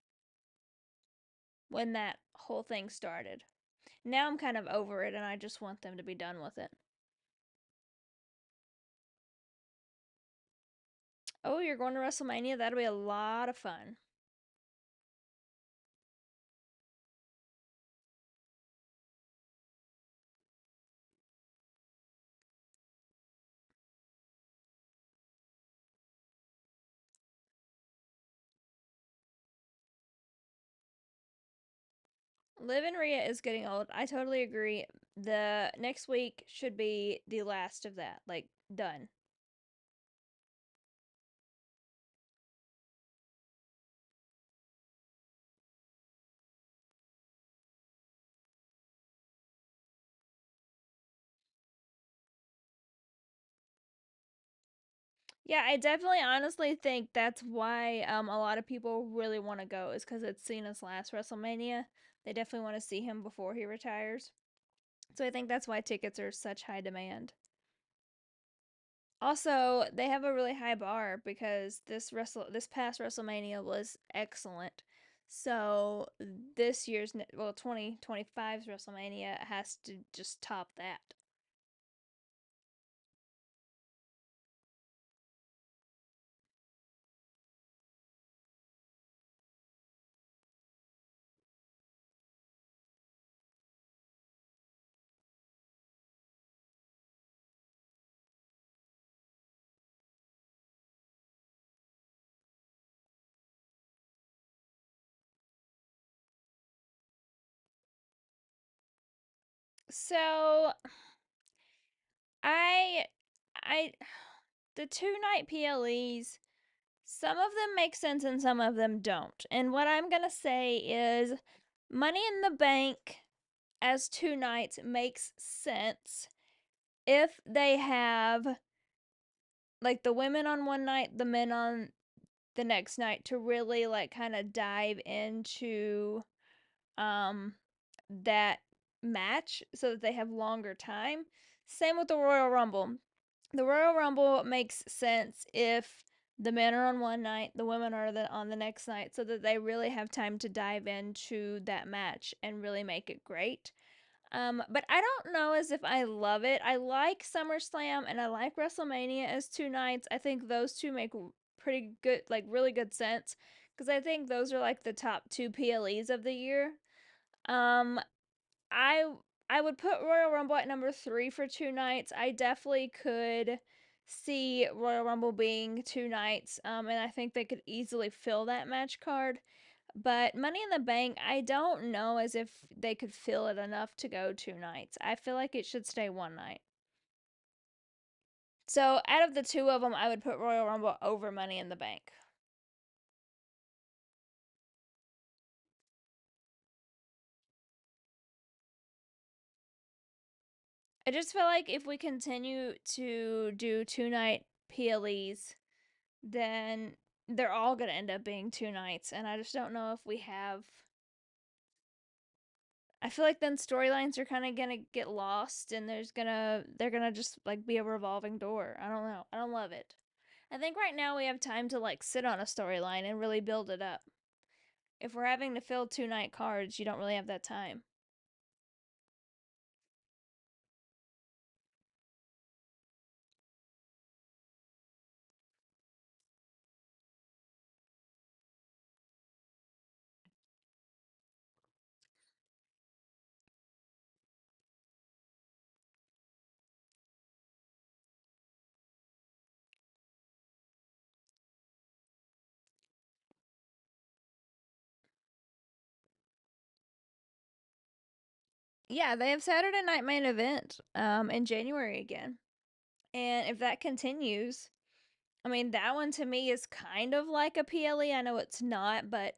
when that whole thing started. Now I'm kind of over it and I just want them to be done with it. Oh, you're going to WrestleMania? That'll be a lot of fun. Liv and Rhea is getting old. I totally agree. The next week should be the last of that. Like, done. Yeah, I definitely honestly think that's why a lot of people really want to go is because it's Cena's last WrestleMania. They definitely want to see him before he retires. So I think that's why tickets are such high demand. Also, they have a really high bar because this past WrestleMania was excellent. So this year's 2025's WrestleMania has to just top that. So I I the two night PLEs, some of them make sense and some of them don't. And what I'm going to say is Money in the Bank as two nights makes sense if they have like the women on one night, the men on the next night to really like kind of dive into um that match so that they have longer time. Same with the Royal Rumble. The Royal Rumble makes sense if the men are on one night, the women are on the next night, so that they really have time to dive into that match and really make it great. But I don't know as if I love it. I like SummerSlam and I like WrestleMania as two nights. I think those two make pretty good, like really good sense because I think those are like the top two PLEs of the year. Um, I I would put Royal Rumble at number 3 for two nights. I definitely could see Royal Rumble being two nights, and I think they could easily fill that match card. But Money in the Bank, I don't know as if they could fill it enough to go two nights. I feel like it should stay one night. So out of the two of them, I would put Royal Rumble over Money in the Bank. I just feel like if we continue to do two night PLEs, then they're all going to end up being two nights. And I just don't know if we have. I feel like then storylines are kind of going to get lost and they're going to just like be a revolving door. I don't know. I don't love it. I think right now we have time to like sit on a storyline and really build it up. If we're having to fill two night cards, you don't really have that time. Yeah, they have Saturday Night Main Event in January again. And if that continues, I mean, that one to me is kind of like a PLE. I know it's not, but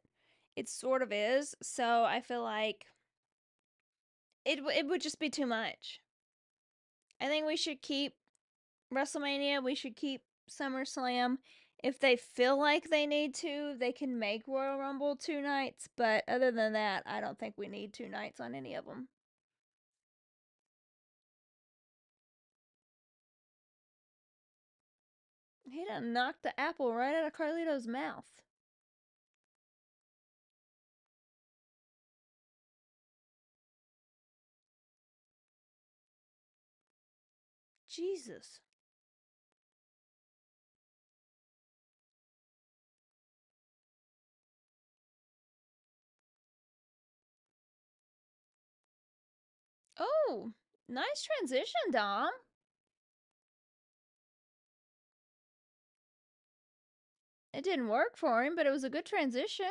it sort of is. So I feel like it would just be too much. I think we should keep WrestleMania. We should keep SummerSlam. If they feel like they need to, they can make Royal Rumble 2 nights, but other than that, I don't think we need 2 nights on any of them. He done knocked the apple right out of Carlito's mouth. Jesus. Oh, nice transition, Dom. It didn't work for him, but it was a good transition.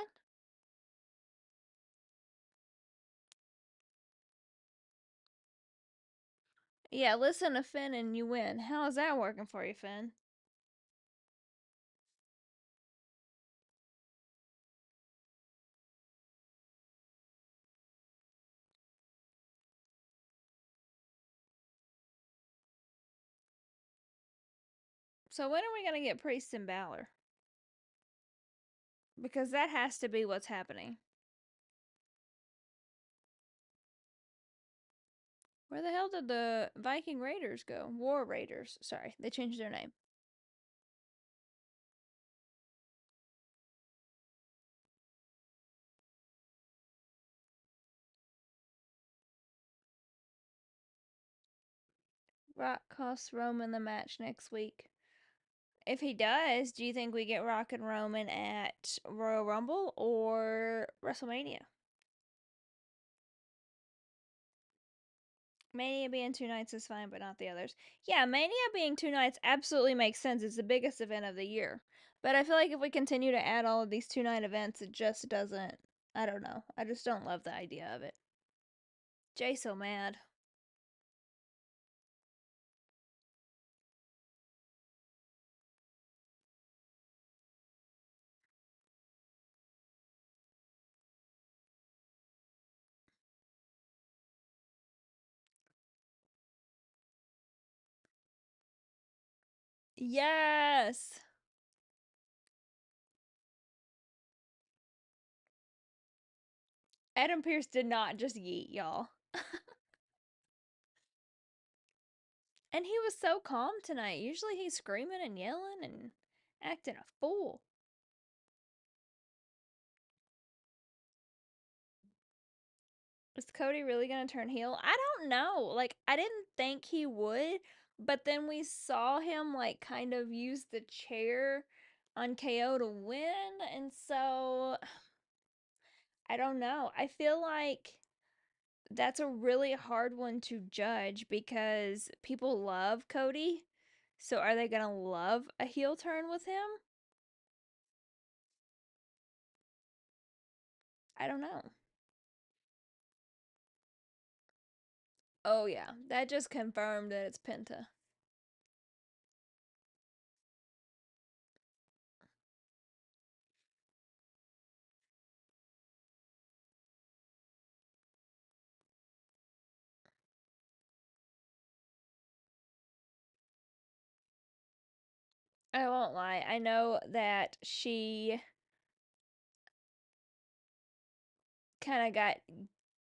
Yeah, listen to Finn and you win. How is that working for you, Finn? So when are we gonna get Priest and Balor? Because that has to be what's happening. Where the hell did the Viking Raiders go? War Raiders. Sorry, they changed their name. Rock costs Roman the match next week. If he does, do you think we get Rock and Roman at Royal Rumble or WrestleMania? Mania being 2 nights is fine, but not the others. Yeah, Mania being 2 nights absolutely makes sense. It's the biggest event of the year. But I feel like if we continue to add all of these 2 night events, it just doesn't. I don't know. I just don't love the idea of it. Jay's so mad. Yes! Adam Pierce did not just yeet, y'all. And he was so calm tonight. Usually he's screaming and yelling and acting a fool. Is Cody really going to turn heel? I don't know. Like, I didn't think he would, but then we saw him, like, kind of use the chair on KO to win. And so, I don't know. I feel like that's a really hard one to judge because people love Cody. So, are they going to love a heel turn with him? I don't know. Oh, yeah. That just confirmed that it's Penta. I won't lie. I know that she kind of got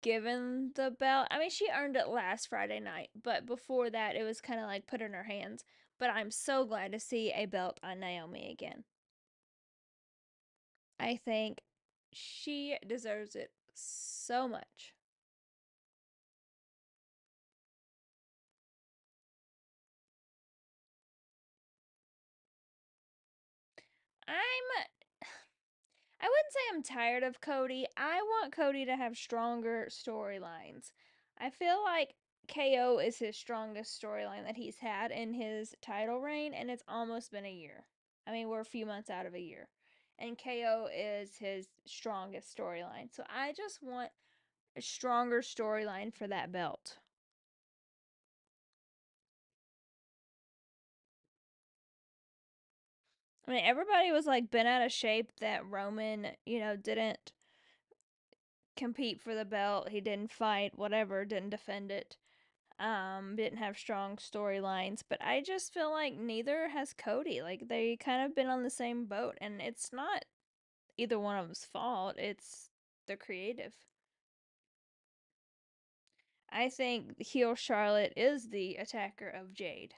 given the belt. I mean, she earned it last Friday night, but before that, it was kind of like put in her hands. But I'm so glad to see a belt on Naomi again. I think she deserves it so much. I'm I wouldn't say I'm tired of Cody. I want Cody to have stronger storylines. I feel like KO is his strongest storyline that he's had in his title reign, and it's almost been a year. I mean, we're a few months out of a year. And KO is his strongest storyline. So I just want a stronger storyline for that belt. I mean, everybody was like bent out of shape that Roman, didn't compete for the belt. He didn't fight, whatever, didn't defend it. didn't have strong storylines, but I just feel like neither has Cody. Like they kind of been on the same boat, and it's not either one of them's fault. It's the creative. I think heel Charlotte is the attacker of Jade.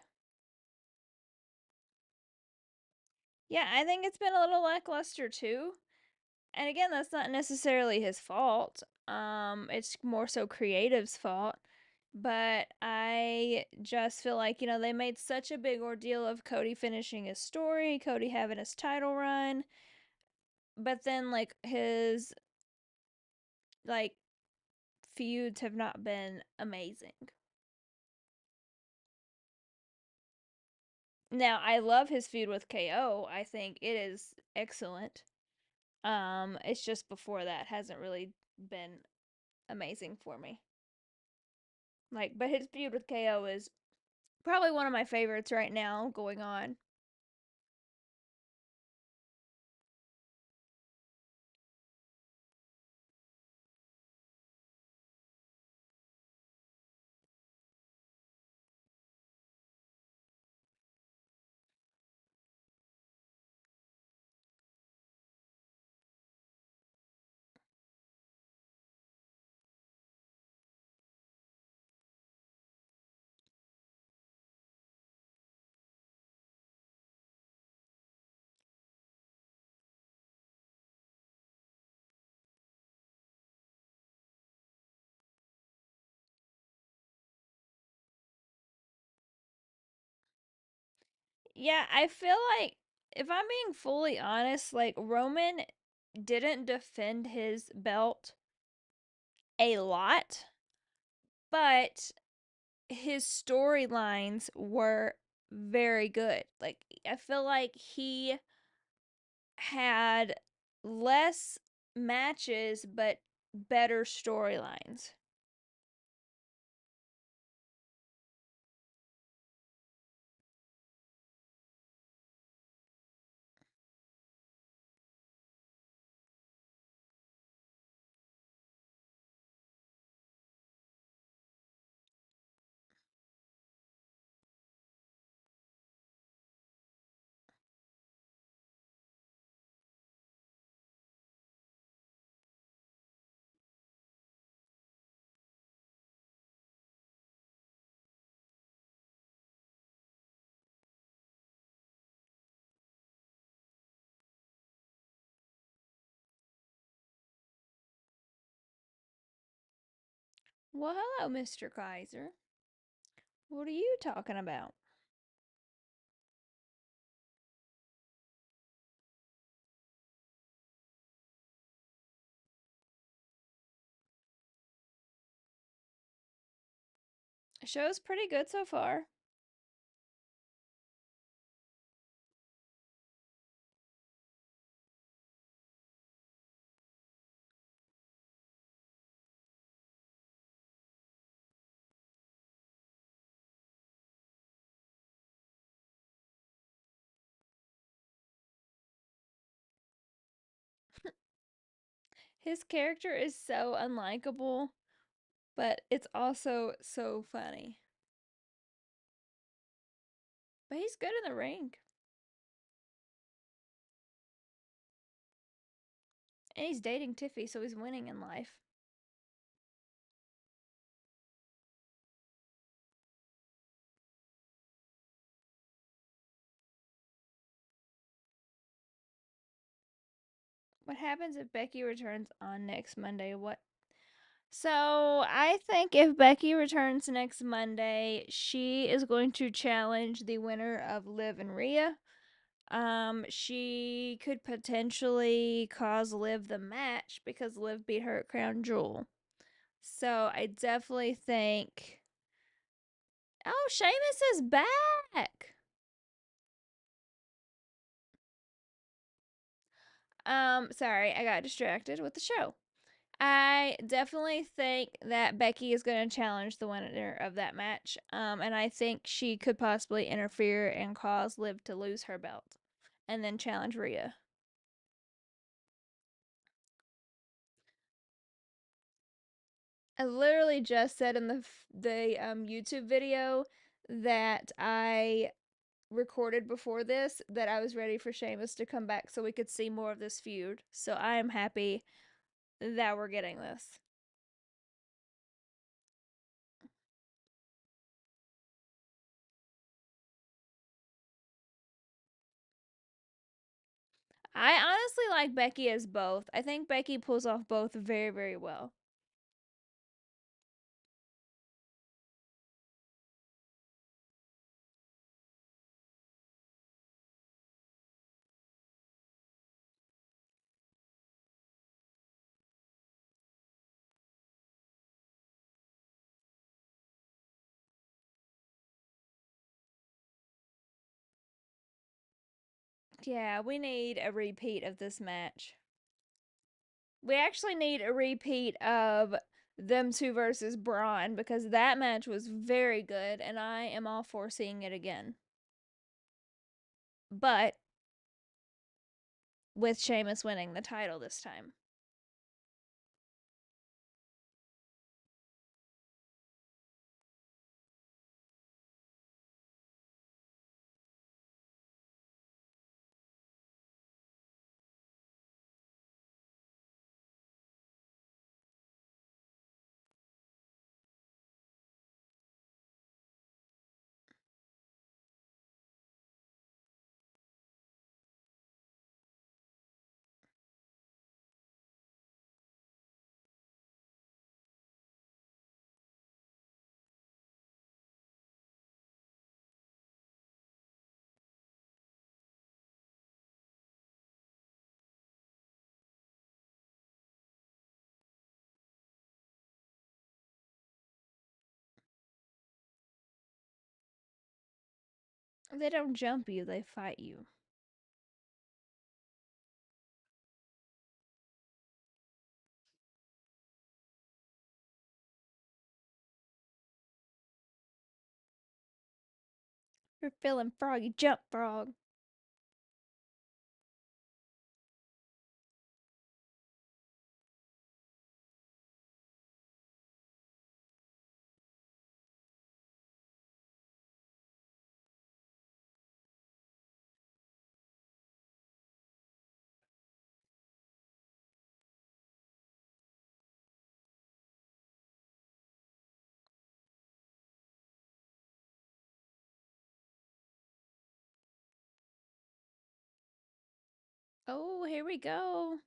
Yeah, I think it's been a little lackluster too. And again, that's not necessarily his fault. It's more so creative's fault. But I just feel like, they made such a big ordeal of Cody finishing his story, Cody having his title run, but then like his like feuds have not been amazing. Now, I love his feud with KO. I think it is excellent. It's just before that hasn't really been amazing for me. Like, but his feud with KO is probably one of my favorites right now going on. Yeah, I feel like if I'm being fully honest, like Roman didn't defend his belt a lot, but his storylines were very good. Like I feel like he had less matches but better storylines. Well, hello, Mr. Kaiser. What are you talking about? The show's pretty good so far. His character is so unlikable, but it's also so funny. But he's good in the ring. And he's dating Tiffy, so he's winning in life. What happens if Becky returns on next Monday? What? So, I think if Becky returns next Monday, she is going to challenge the winner of Liv and Rhea. She could potentially cause Liv the match because Liv beat her at Crown Jewel. So, I definitely think. Oh, Sheamus is back! Sorry, I got distracted with the show. I definitely think that Becky is going to challenge the winner of that match. And I think she could possibly interfere and cause Liv to lose her belt and then challenge Rhea. I literally just said in the YouTube video that I recorded before this that I was ready for Sheamus to come back so we could see more of this feud. So I am happy that we're getting this. I honestly like Becky as both. I think Becky pulls off both very, very well. Yeah, we need a repeat of this match. We actually need a repeat of them two versus Braun because that match was very good and I am all for seeing it again. But with Sheamus winning the title this time. They don't jump you, they fight you. You're feeling froggy, jump frog. Oh, here we go.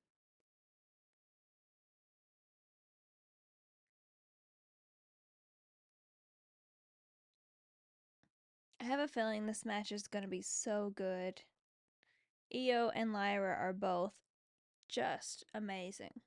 I have a feeling this match is going to be so good. Io and Lyra are both just amazing.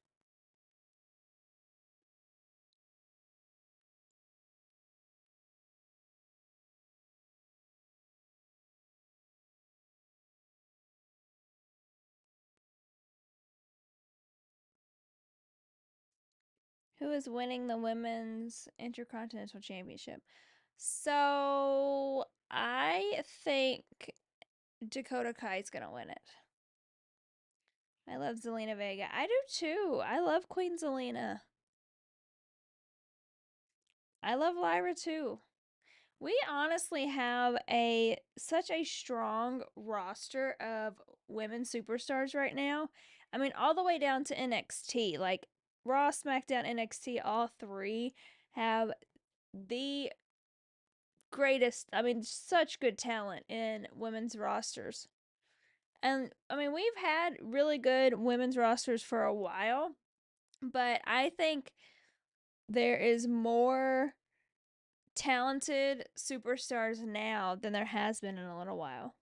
Who is winning the Women's Intercontinental Championship? So I think Dakota Kai's gonna win it. I love Zelina Vega. I do too. I love Queen Zelina. I love Lyra too. We honestly have a such a strong roster of women superstars right now. I mean, all the way down to NXT. Like Raw, SmackDown, NXT, all three have the greatest, I mean, such good talent in women's rosters. And I mean, we've had really good women's rosters for a while, but I think there is more talented superstars now than there has been in a little while.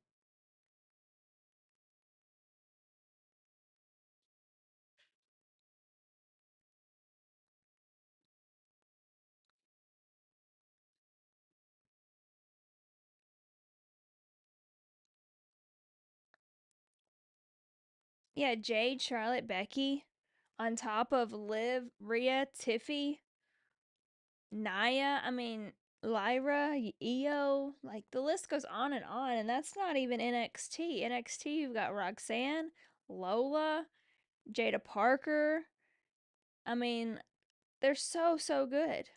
Yeah, Jade, Charlotte, Becky, on top of Liv, Rhea, Tiffy, Naya, I mean, Lyra, Io, like the list goes on, and that's not even NXT. NXT, you've got Roxanne, Lola, Jada Parker. I mean, They're so, so good.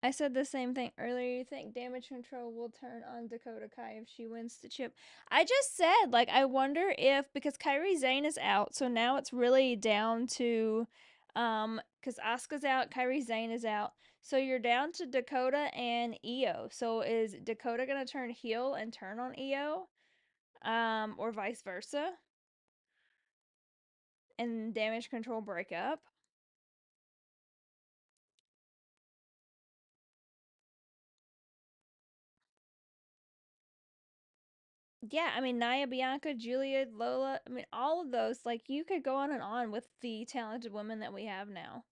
I said the same thing earlier. You think damage control will turn on Dakota Kai if she wins the chip? I just said, like, I wonder if because Kyrie Zane is out, so now it's really down to, because Asuka's out, Kyrie Zane is out, so you're down to Dakota and Io. So is Dakota gonna turn heel and turn on Io, or vice versa, and damage control break up? Yeah, I mean Naya, Bianca, Julia, Lola. I mean all of those. Like you could go on with the talented women that we have now.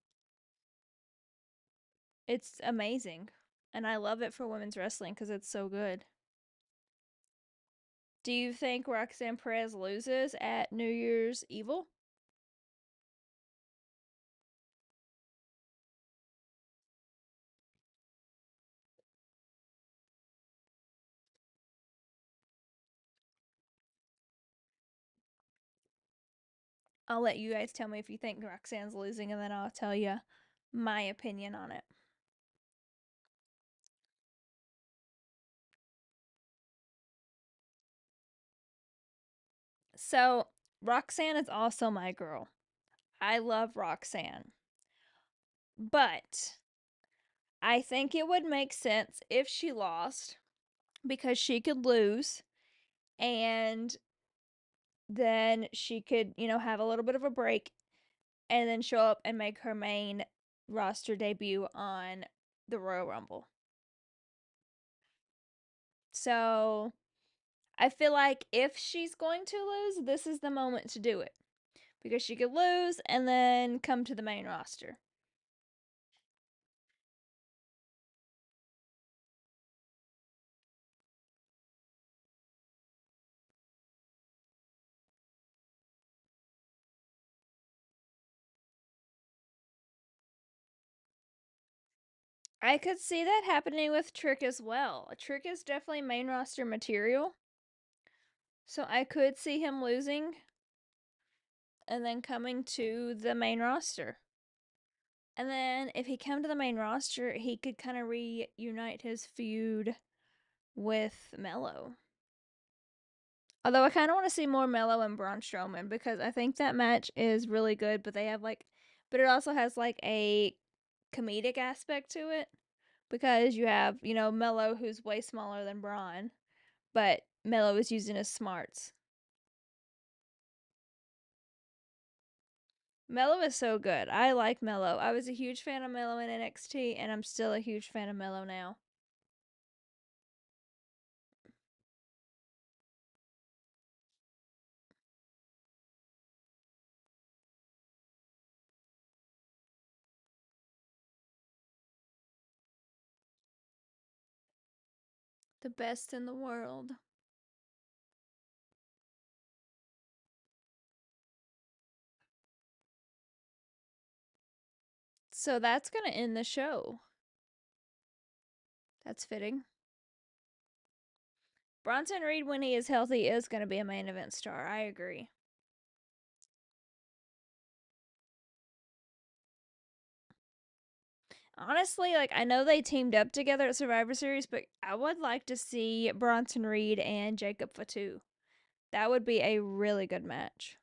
It's amazing, and I love it for women's wrestling because it's so good. Do you think Roxanne Perez loses at New Year's Evil? I'll let you guys tell me if you think Roxanne's losing, and then I'll tell you my opinion on it. So Roxanne is also my girl. I love Roxanne, but I think it would make sense if she lost because she could lose and then she could, have a little bit of a break and then show up and make her main roster debut on the Royal Rumble. So I feel like if she's going to lose, this is the moment to do it because she could lose and then come to the main roster. I could see that happening with Trick as well. Trick is definitely main roster material. So I could see him losing and then coming to the main roster. And then if he came to the main roster, he could kind of reunite his feud with Mello. Although I kind of want to see more Mello and Braun Strowman because I think that match is really good, but but it also has like a comedic aspect to it because you have, Mello who's way smaller than Braun, but Mello is using his smarts. Mello is so good. I like Mello. I was a huge fan of Mello in NXT, and I'm still a huge fan of Mello now. The best in the world. So that's going to end the show. That's fitting. Bronson Reed, when he is healthy, is going to be a main event star. I agree. Honestly, like, I know they teamed up together at Survivor Series, but I would like to see Bronson Reed and Jacob Fatu. That would be a really good match.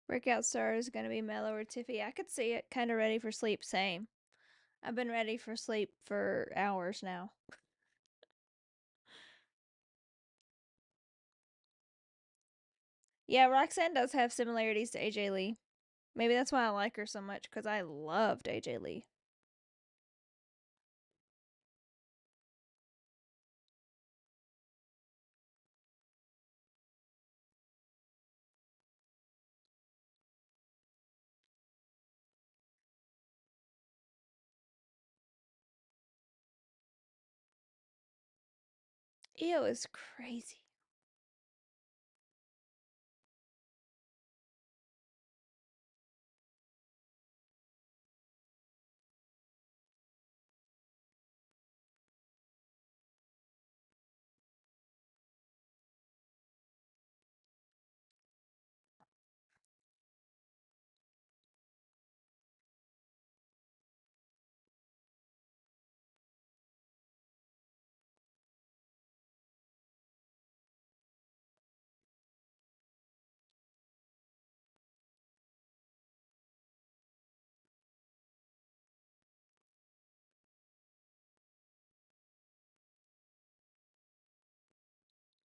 Breakout star is going to be Mello or Tiffy. I could see it. Kind of ready for sleep. Same. I've been ready for sleep for hours now. Yeah, Roxanne does have similarities to AJ Lee. Maybe that's why I like her so much because I loved AJ Lee. Ew, is crazy.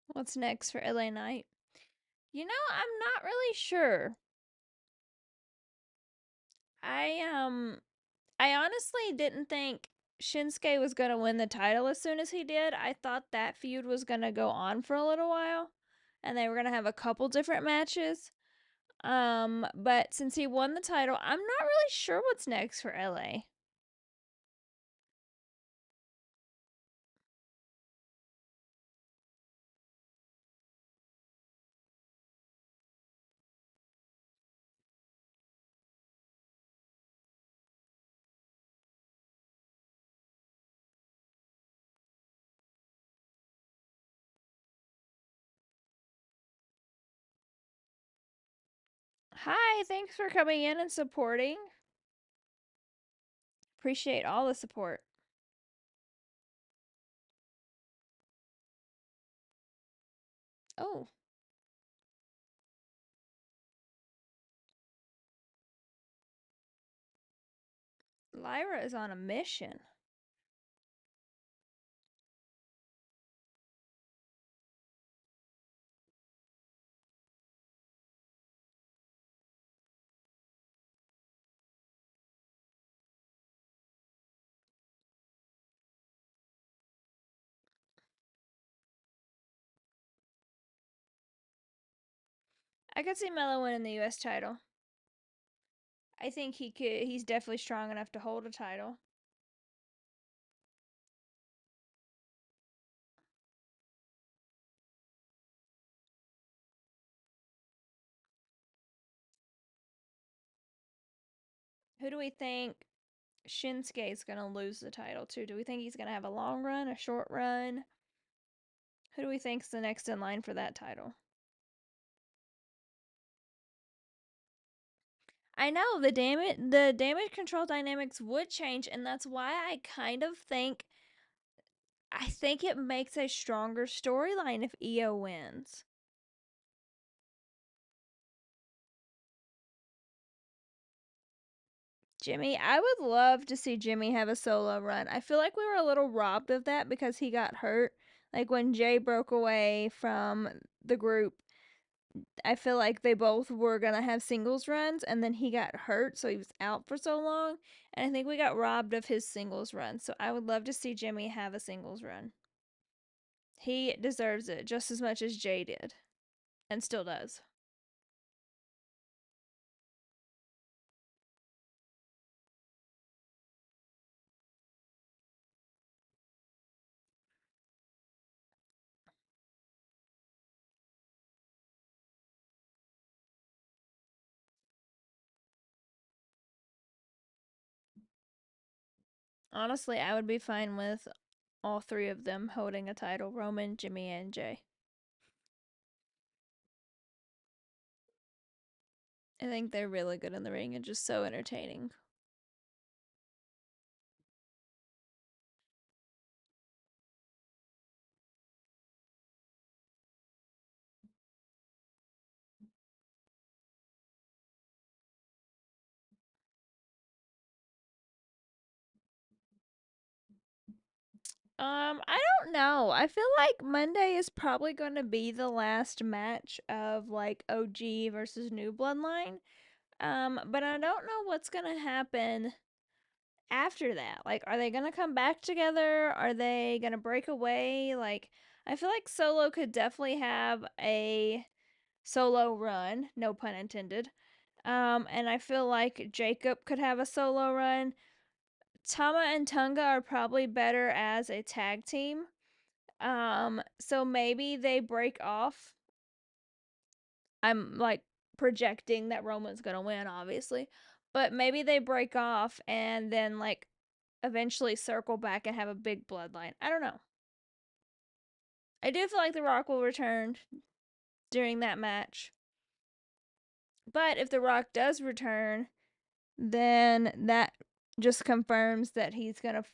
What's next for LA Knight? I'm not really sure. I I honestly didn't think Shinsuke was going to win the title as soon as he did. I thought that feud was going to go on for a little while and they were going to have a couple different matches. But since he won the title, I'm not really sure what's next for LA. Hi, thanks for coming in and supporting. Appreciate all the support. Oh, Lyra is on a mission. I could see Mello winning the US title. I think he's definitely strong enough to hold a title. Who do we think Shinsuke is going to lose the title to? Do we think he's going to have a long run, a short run? Who do we think's the next in line for that title? I know the damage control dynamics would change, and that's why I think it makes a stronger storyline if Io wins. Jimmy, I would love to see Jimmy have a solo run. I feel like we were a little robbed of that because he got hurt. Like when Jay broke away from the group, I feel like they both were going to have singles runs and then he got hurt, so he was out for so long. And I think we got robbed of his singles run. So I would love to see Jimmy have a singles run. He deserves it just as much as Jay did and still does. Honestly, I would be fine with all three of them holding a title: Roman, Jimmy, and Jay. I think they're really good in the ring and just so entertaining. I don't know. I feel like Monday is probably going to be the last match of like OG versus New Bloodline. But I don't know what's going to happen after that. Like, are they going to come back together? Are they going to break away? Like, I feel like Solo could definitely have a solo run, no pun intended. And I feel like Jacob could have a solo run. Tama and Tunga are probably better as a tag team. So maybe they break off. I'm like projecting that Roman's gonna win, obviously. But maybe they break off and then like eventually circle back and have a big bloodline. I don't know. I do feel like The Rock will return during that match. But if The Rock does return, then that just confirms that he's gonna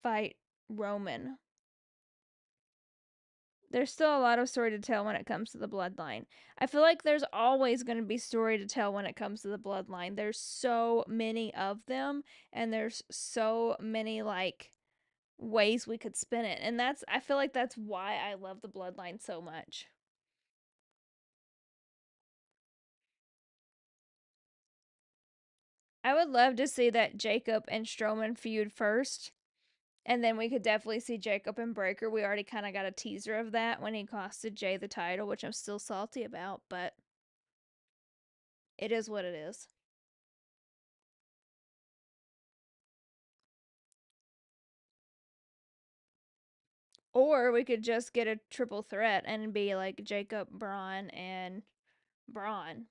fight Roman. There's still a lot of story to tell when it comes to the bloodline. I feel like there's always going to be story to tell when it comes to the bloodline. There's so many of them, and there's so many like ways we could spin it. And that's I feel like that's why I love the bloodline so much. I would love to see that Jacob and Strowman feud first. And then we could definitely see Jacob and Breaker. We already kind of got a teaser of that when he costed Jay the title, which I'm still salty about, but it is what it is. Or we could just get a triple threat and be like Jacob, Braun, and Braun.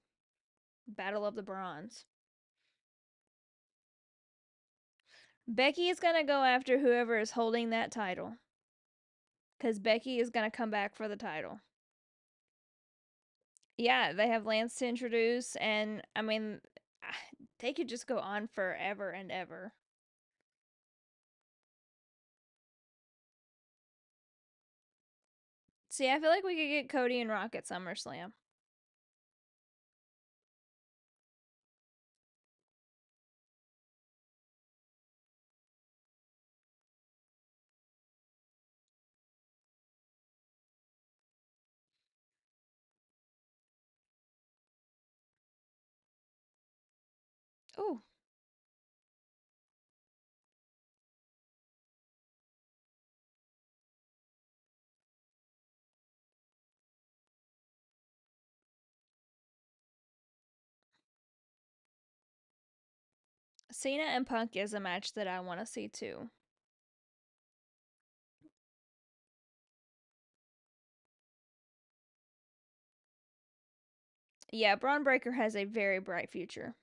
Battle of the Bronze. Becky is going to go after whoever is holding that title. Because Becky is going to come back for the title. Yeah, they have Lance to introduce. And, I mean, they could just go on forever and ever. See, I feel like we could get Cody and Rock at SummerSlam. Oh, Cena and Punk is a match that I want to see too. Yeah, Braun Breaker has a very bright future.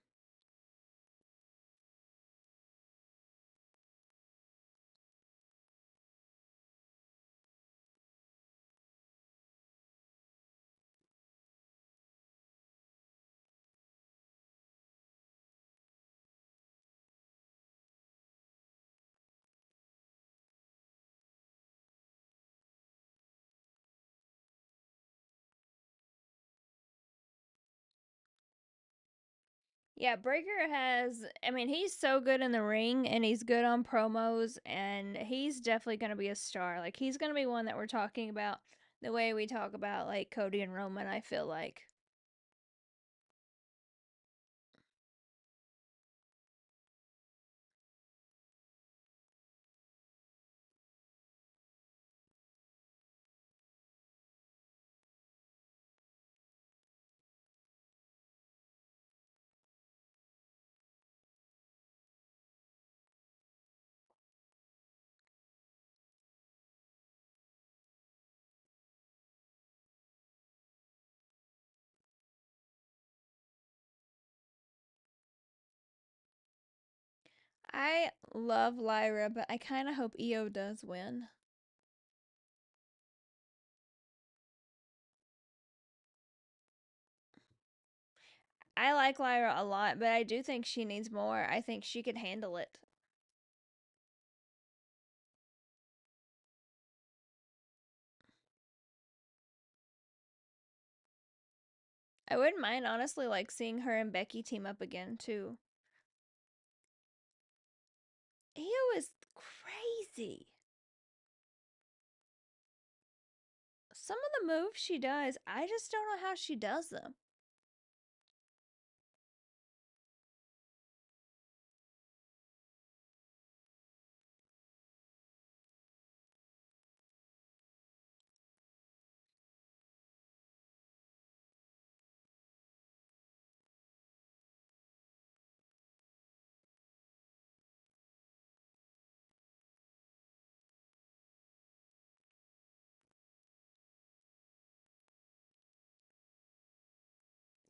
Yeah, Breaker has, I mean, he's so good in the ring and he's good on promos and he's definitely going to be a star. Like, he's going to be one that we're talking about the way we talk about, like, Cody and Roman, I feel like. I love Lyra, but I kind of hope Io does win. I like Lyra a lot, but I do think she needs more. I think she could handle it. I wouldn't mind, honestly, like seeing her and Becky team up again, too. Io is crazy. Some of the moves she does, I just don't know how she does them.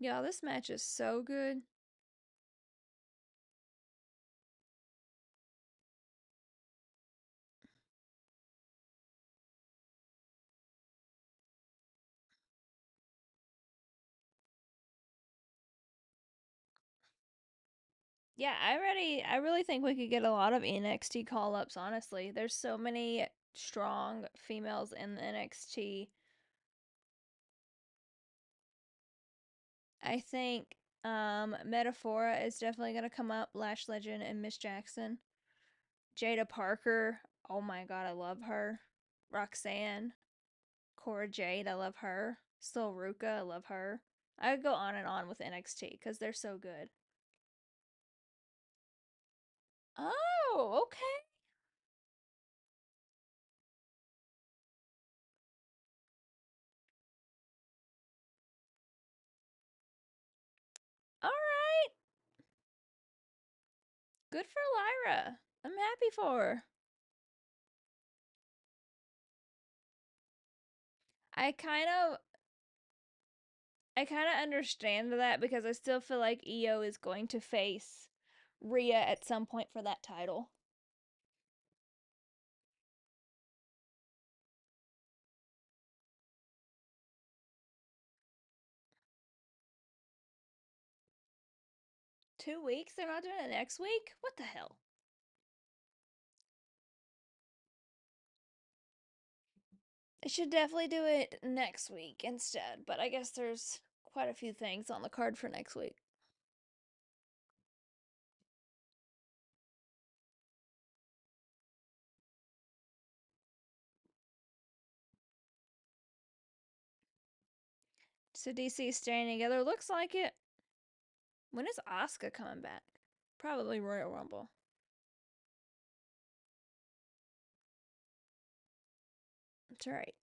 Yeah, this match is so good. Yeah, I really think we could get a lot of NXT call ups, honestly. There's so many strong females in the NXT. I think Metaphora is definitely gonna come up, Lash Legend and Miss Jackson. Jada Parker, oh my god, I love her. Roxanne, Cora Jade, I love her. Sil Ruka, I love her. I could go on and on with NXT because they're so good. Oh, okay. All right. Good for Lyra. I'm happy for her. I kind of I kind of understand that because I still feel like Io is going to face Rhea at some point for that title. 2 weeks? They're not doing it next week? What the hell? They should definitely do it next week instead, but I guess there's quite a few things on the card for next week. So DC staying together. Looks like it. When is Asuka coming back? Probably Royal Rumble. That's right.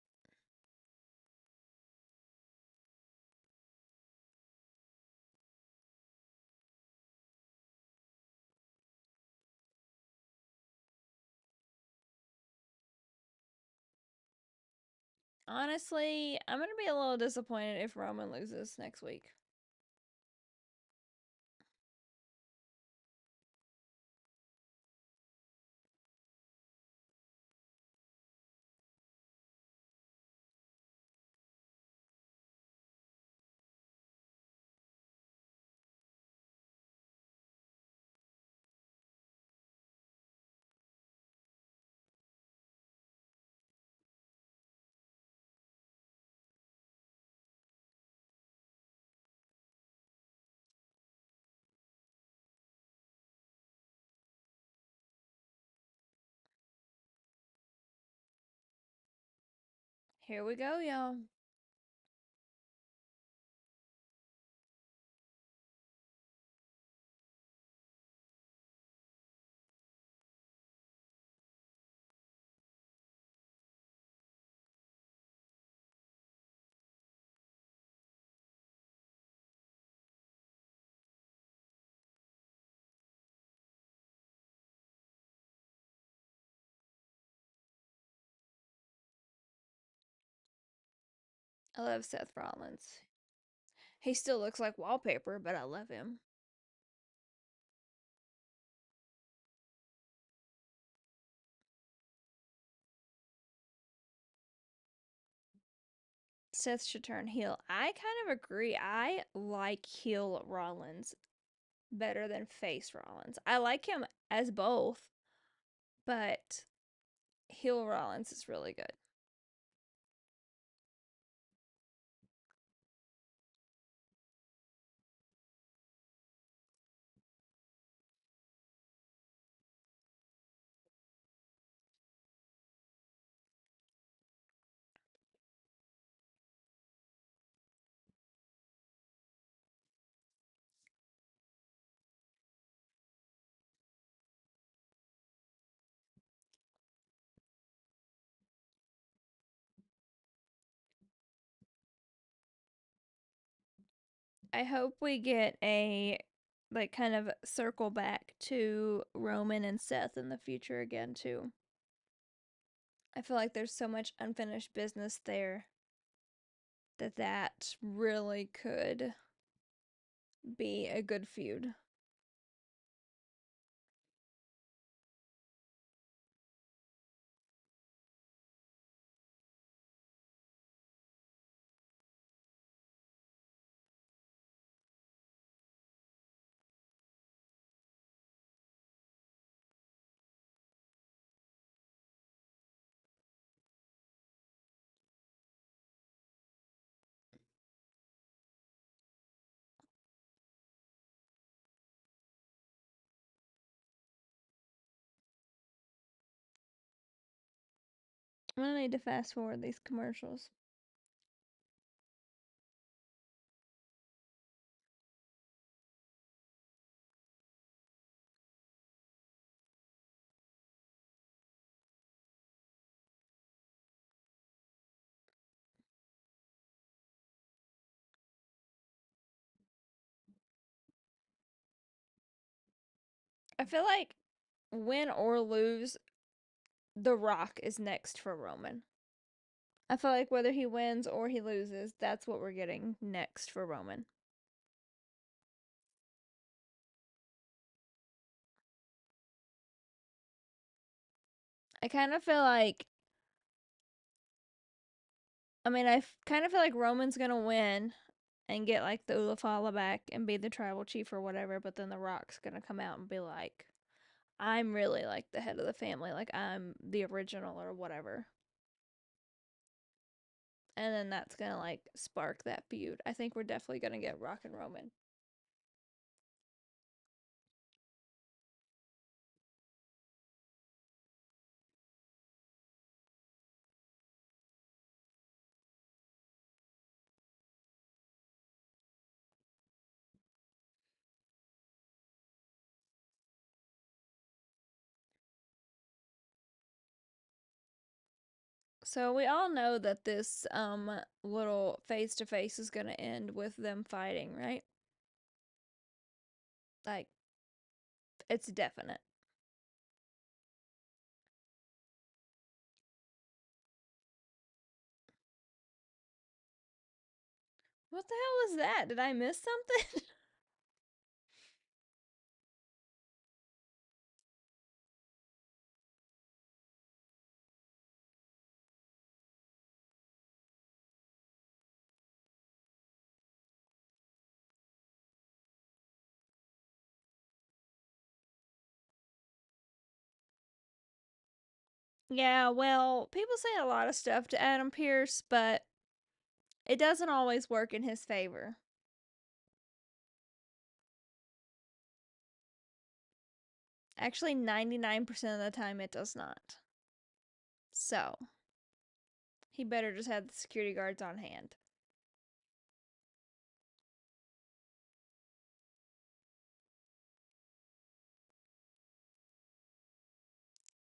Honestly, I'm going to be a little disappointed if Roman loses next week. Here we go, y'all. I love Seth Rollins. He still looks like wallpaper, but I love him. Seth should turn heel. I kind of agree. I like heel Rollins better than face Rollins. I like him as both, but heel Rollins is really good. I hope we get a like kind of circle back to Roman and Seth in the future again too. I feel like there's so much unfinished business there that really could be a good feud. I'm gonna need to fast forward these commercials. I feel like win or lose, The Rock is next for Roman. I feel like whether he wins or he loses, that's what we're getting next for Roman. I kind of feel like, I kind of feel like Roman's gonna win and get like the Ulafala back and be the tribal chief or whatever, but then The Rock's gonna come out and be like, I'm really like the head of the family, like I'm the original or whatever. And then that's gonna like spark that feud. I think we're definitely gonna get Rock and Roman. So we all know that this little face to face is gonna end with them fighting, right? Like it's definite. What the hell was that? Did I miss something? Yeah, well, people say a lot of stuff to Adam Pierce, but it doesn't always work in his favor. Actually, 99% of the time it does not. So, he better just have the security guards on hand.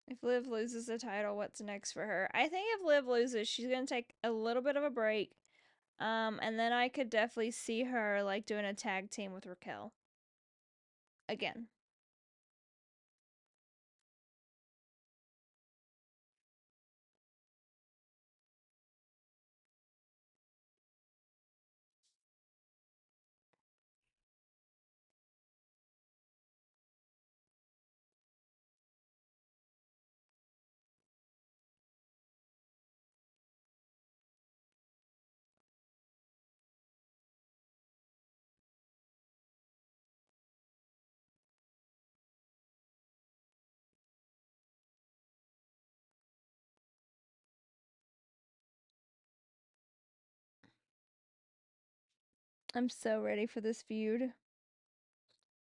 If Liv loses the title, what's next for her? I think if Liv loses, she's gonna take a little bit of a break. And then I could definitely see her like doing a tag team with Raquel again. I'm so ready for this feud.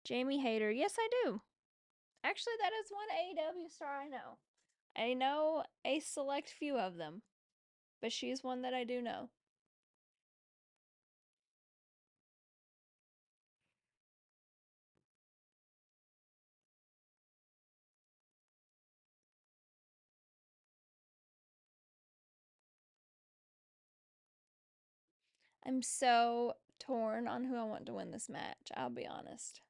Jamie Hayter. Yes, I do. Actually, that is one AEW star I know. I know a select few of them, but she's one that I do know. I'm so torn on who I want to win this match, I'll be honest.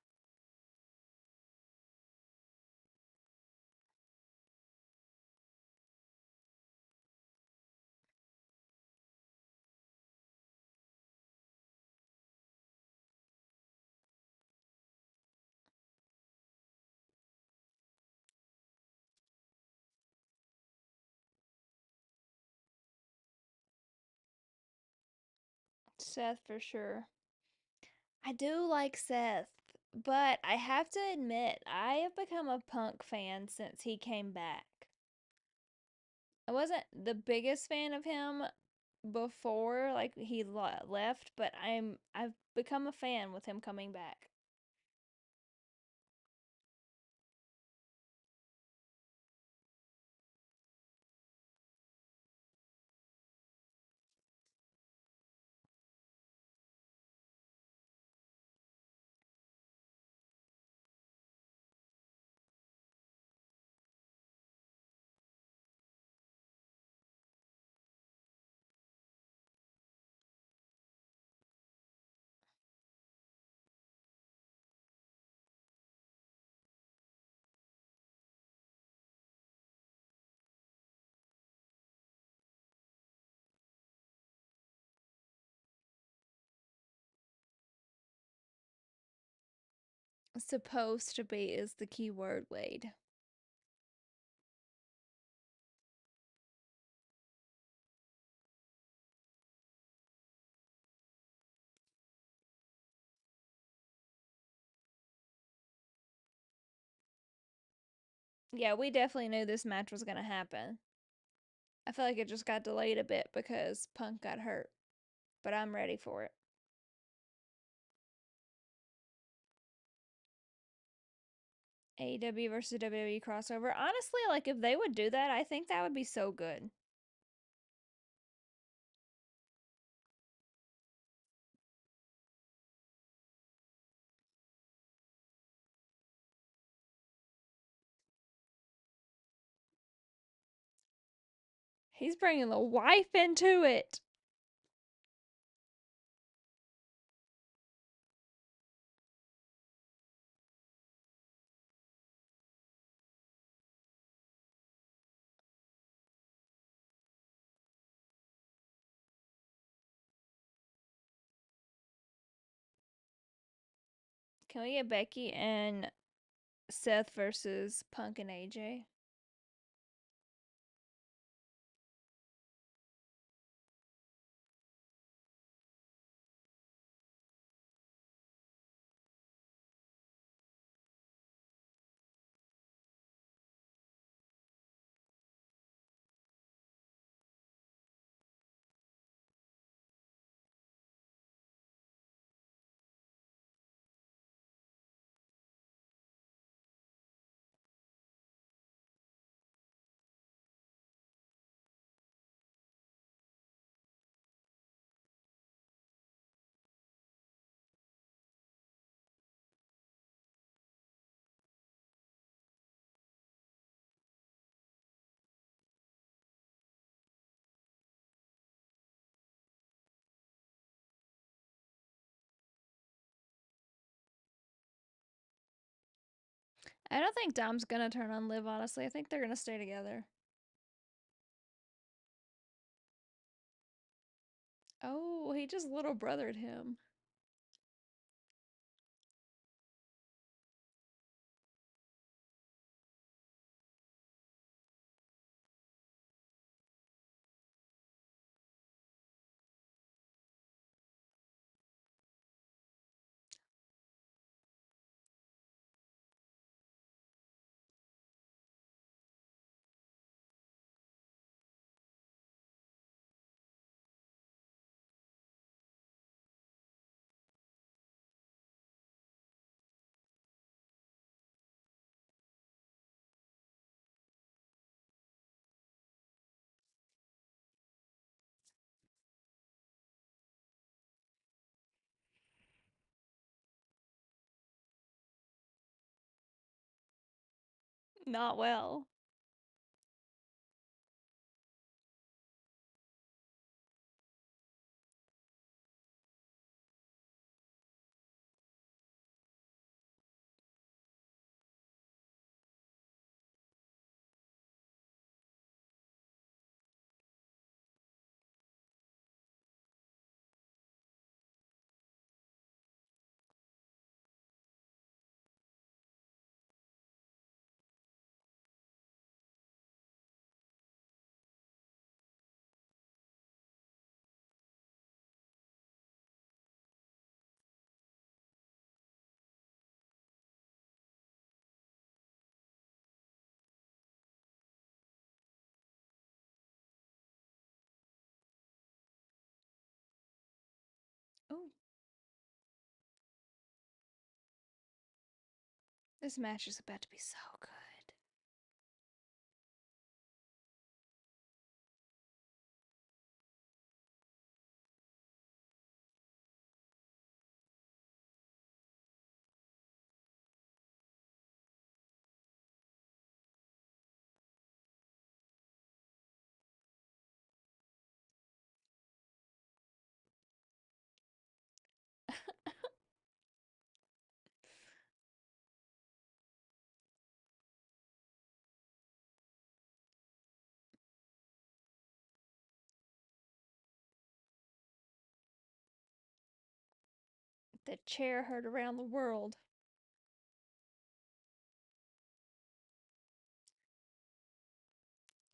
Seth for sure. I do like Seth, but I have to admit, I have become a Punk fan since he came back. I wasn't the biggest fan of him before like he left, but I've become a fan with him coming back. Supposed to be is the key word, Wade. Yeah, we definitely knew this match was going to happen. I feel like it just got delayed a bit because Punk got hurt, but I'm ready for it. AEW versus WWE crossover. Honestly, like if they would do that, I think that would be so good. He's bringing the wife into it. Can we get Becky and Seth versus Punk and AJ? I don't think Dom's gonna turn on Liv, honestly. I think they're gonna stay together. Oh, he just little brothered him. Not well. This match is about to be so good. The chair heard around the world.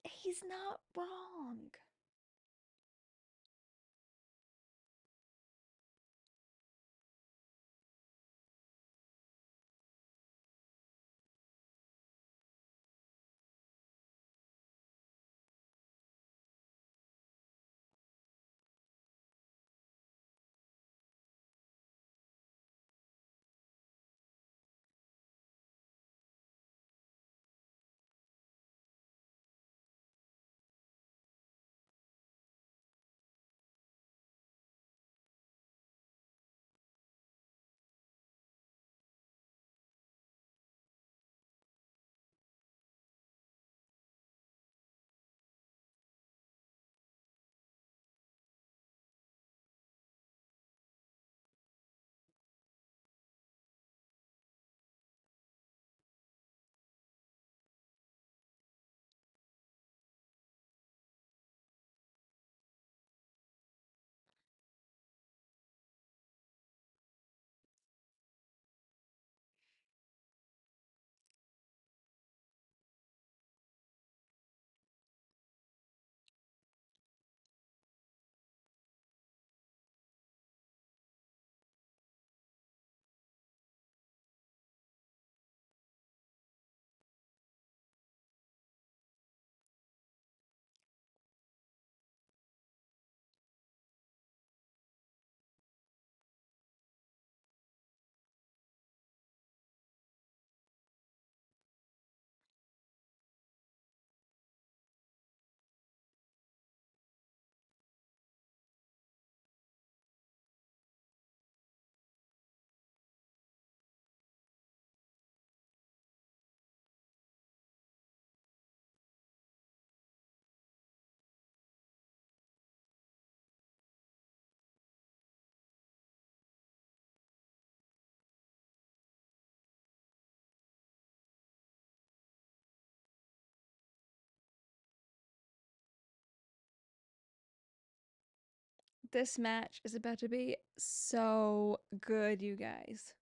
He's not wrong. This match is about to be so good, you guys.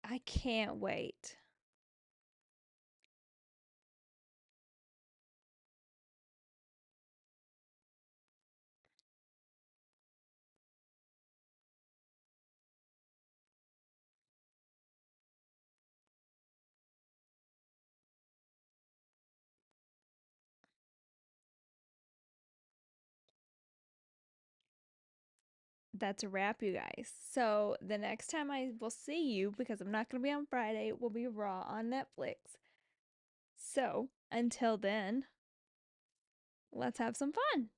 I can't wait. That's a wrap, you guys. So the next time I will see you, because I'm not going to be on Friday, will be Raw on Netflix. So until then, let's have some fun.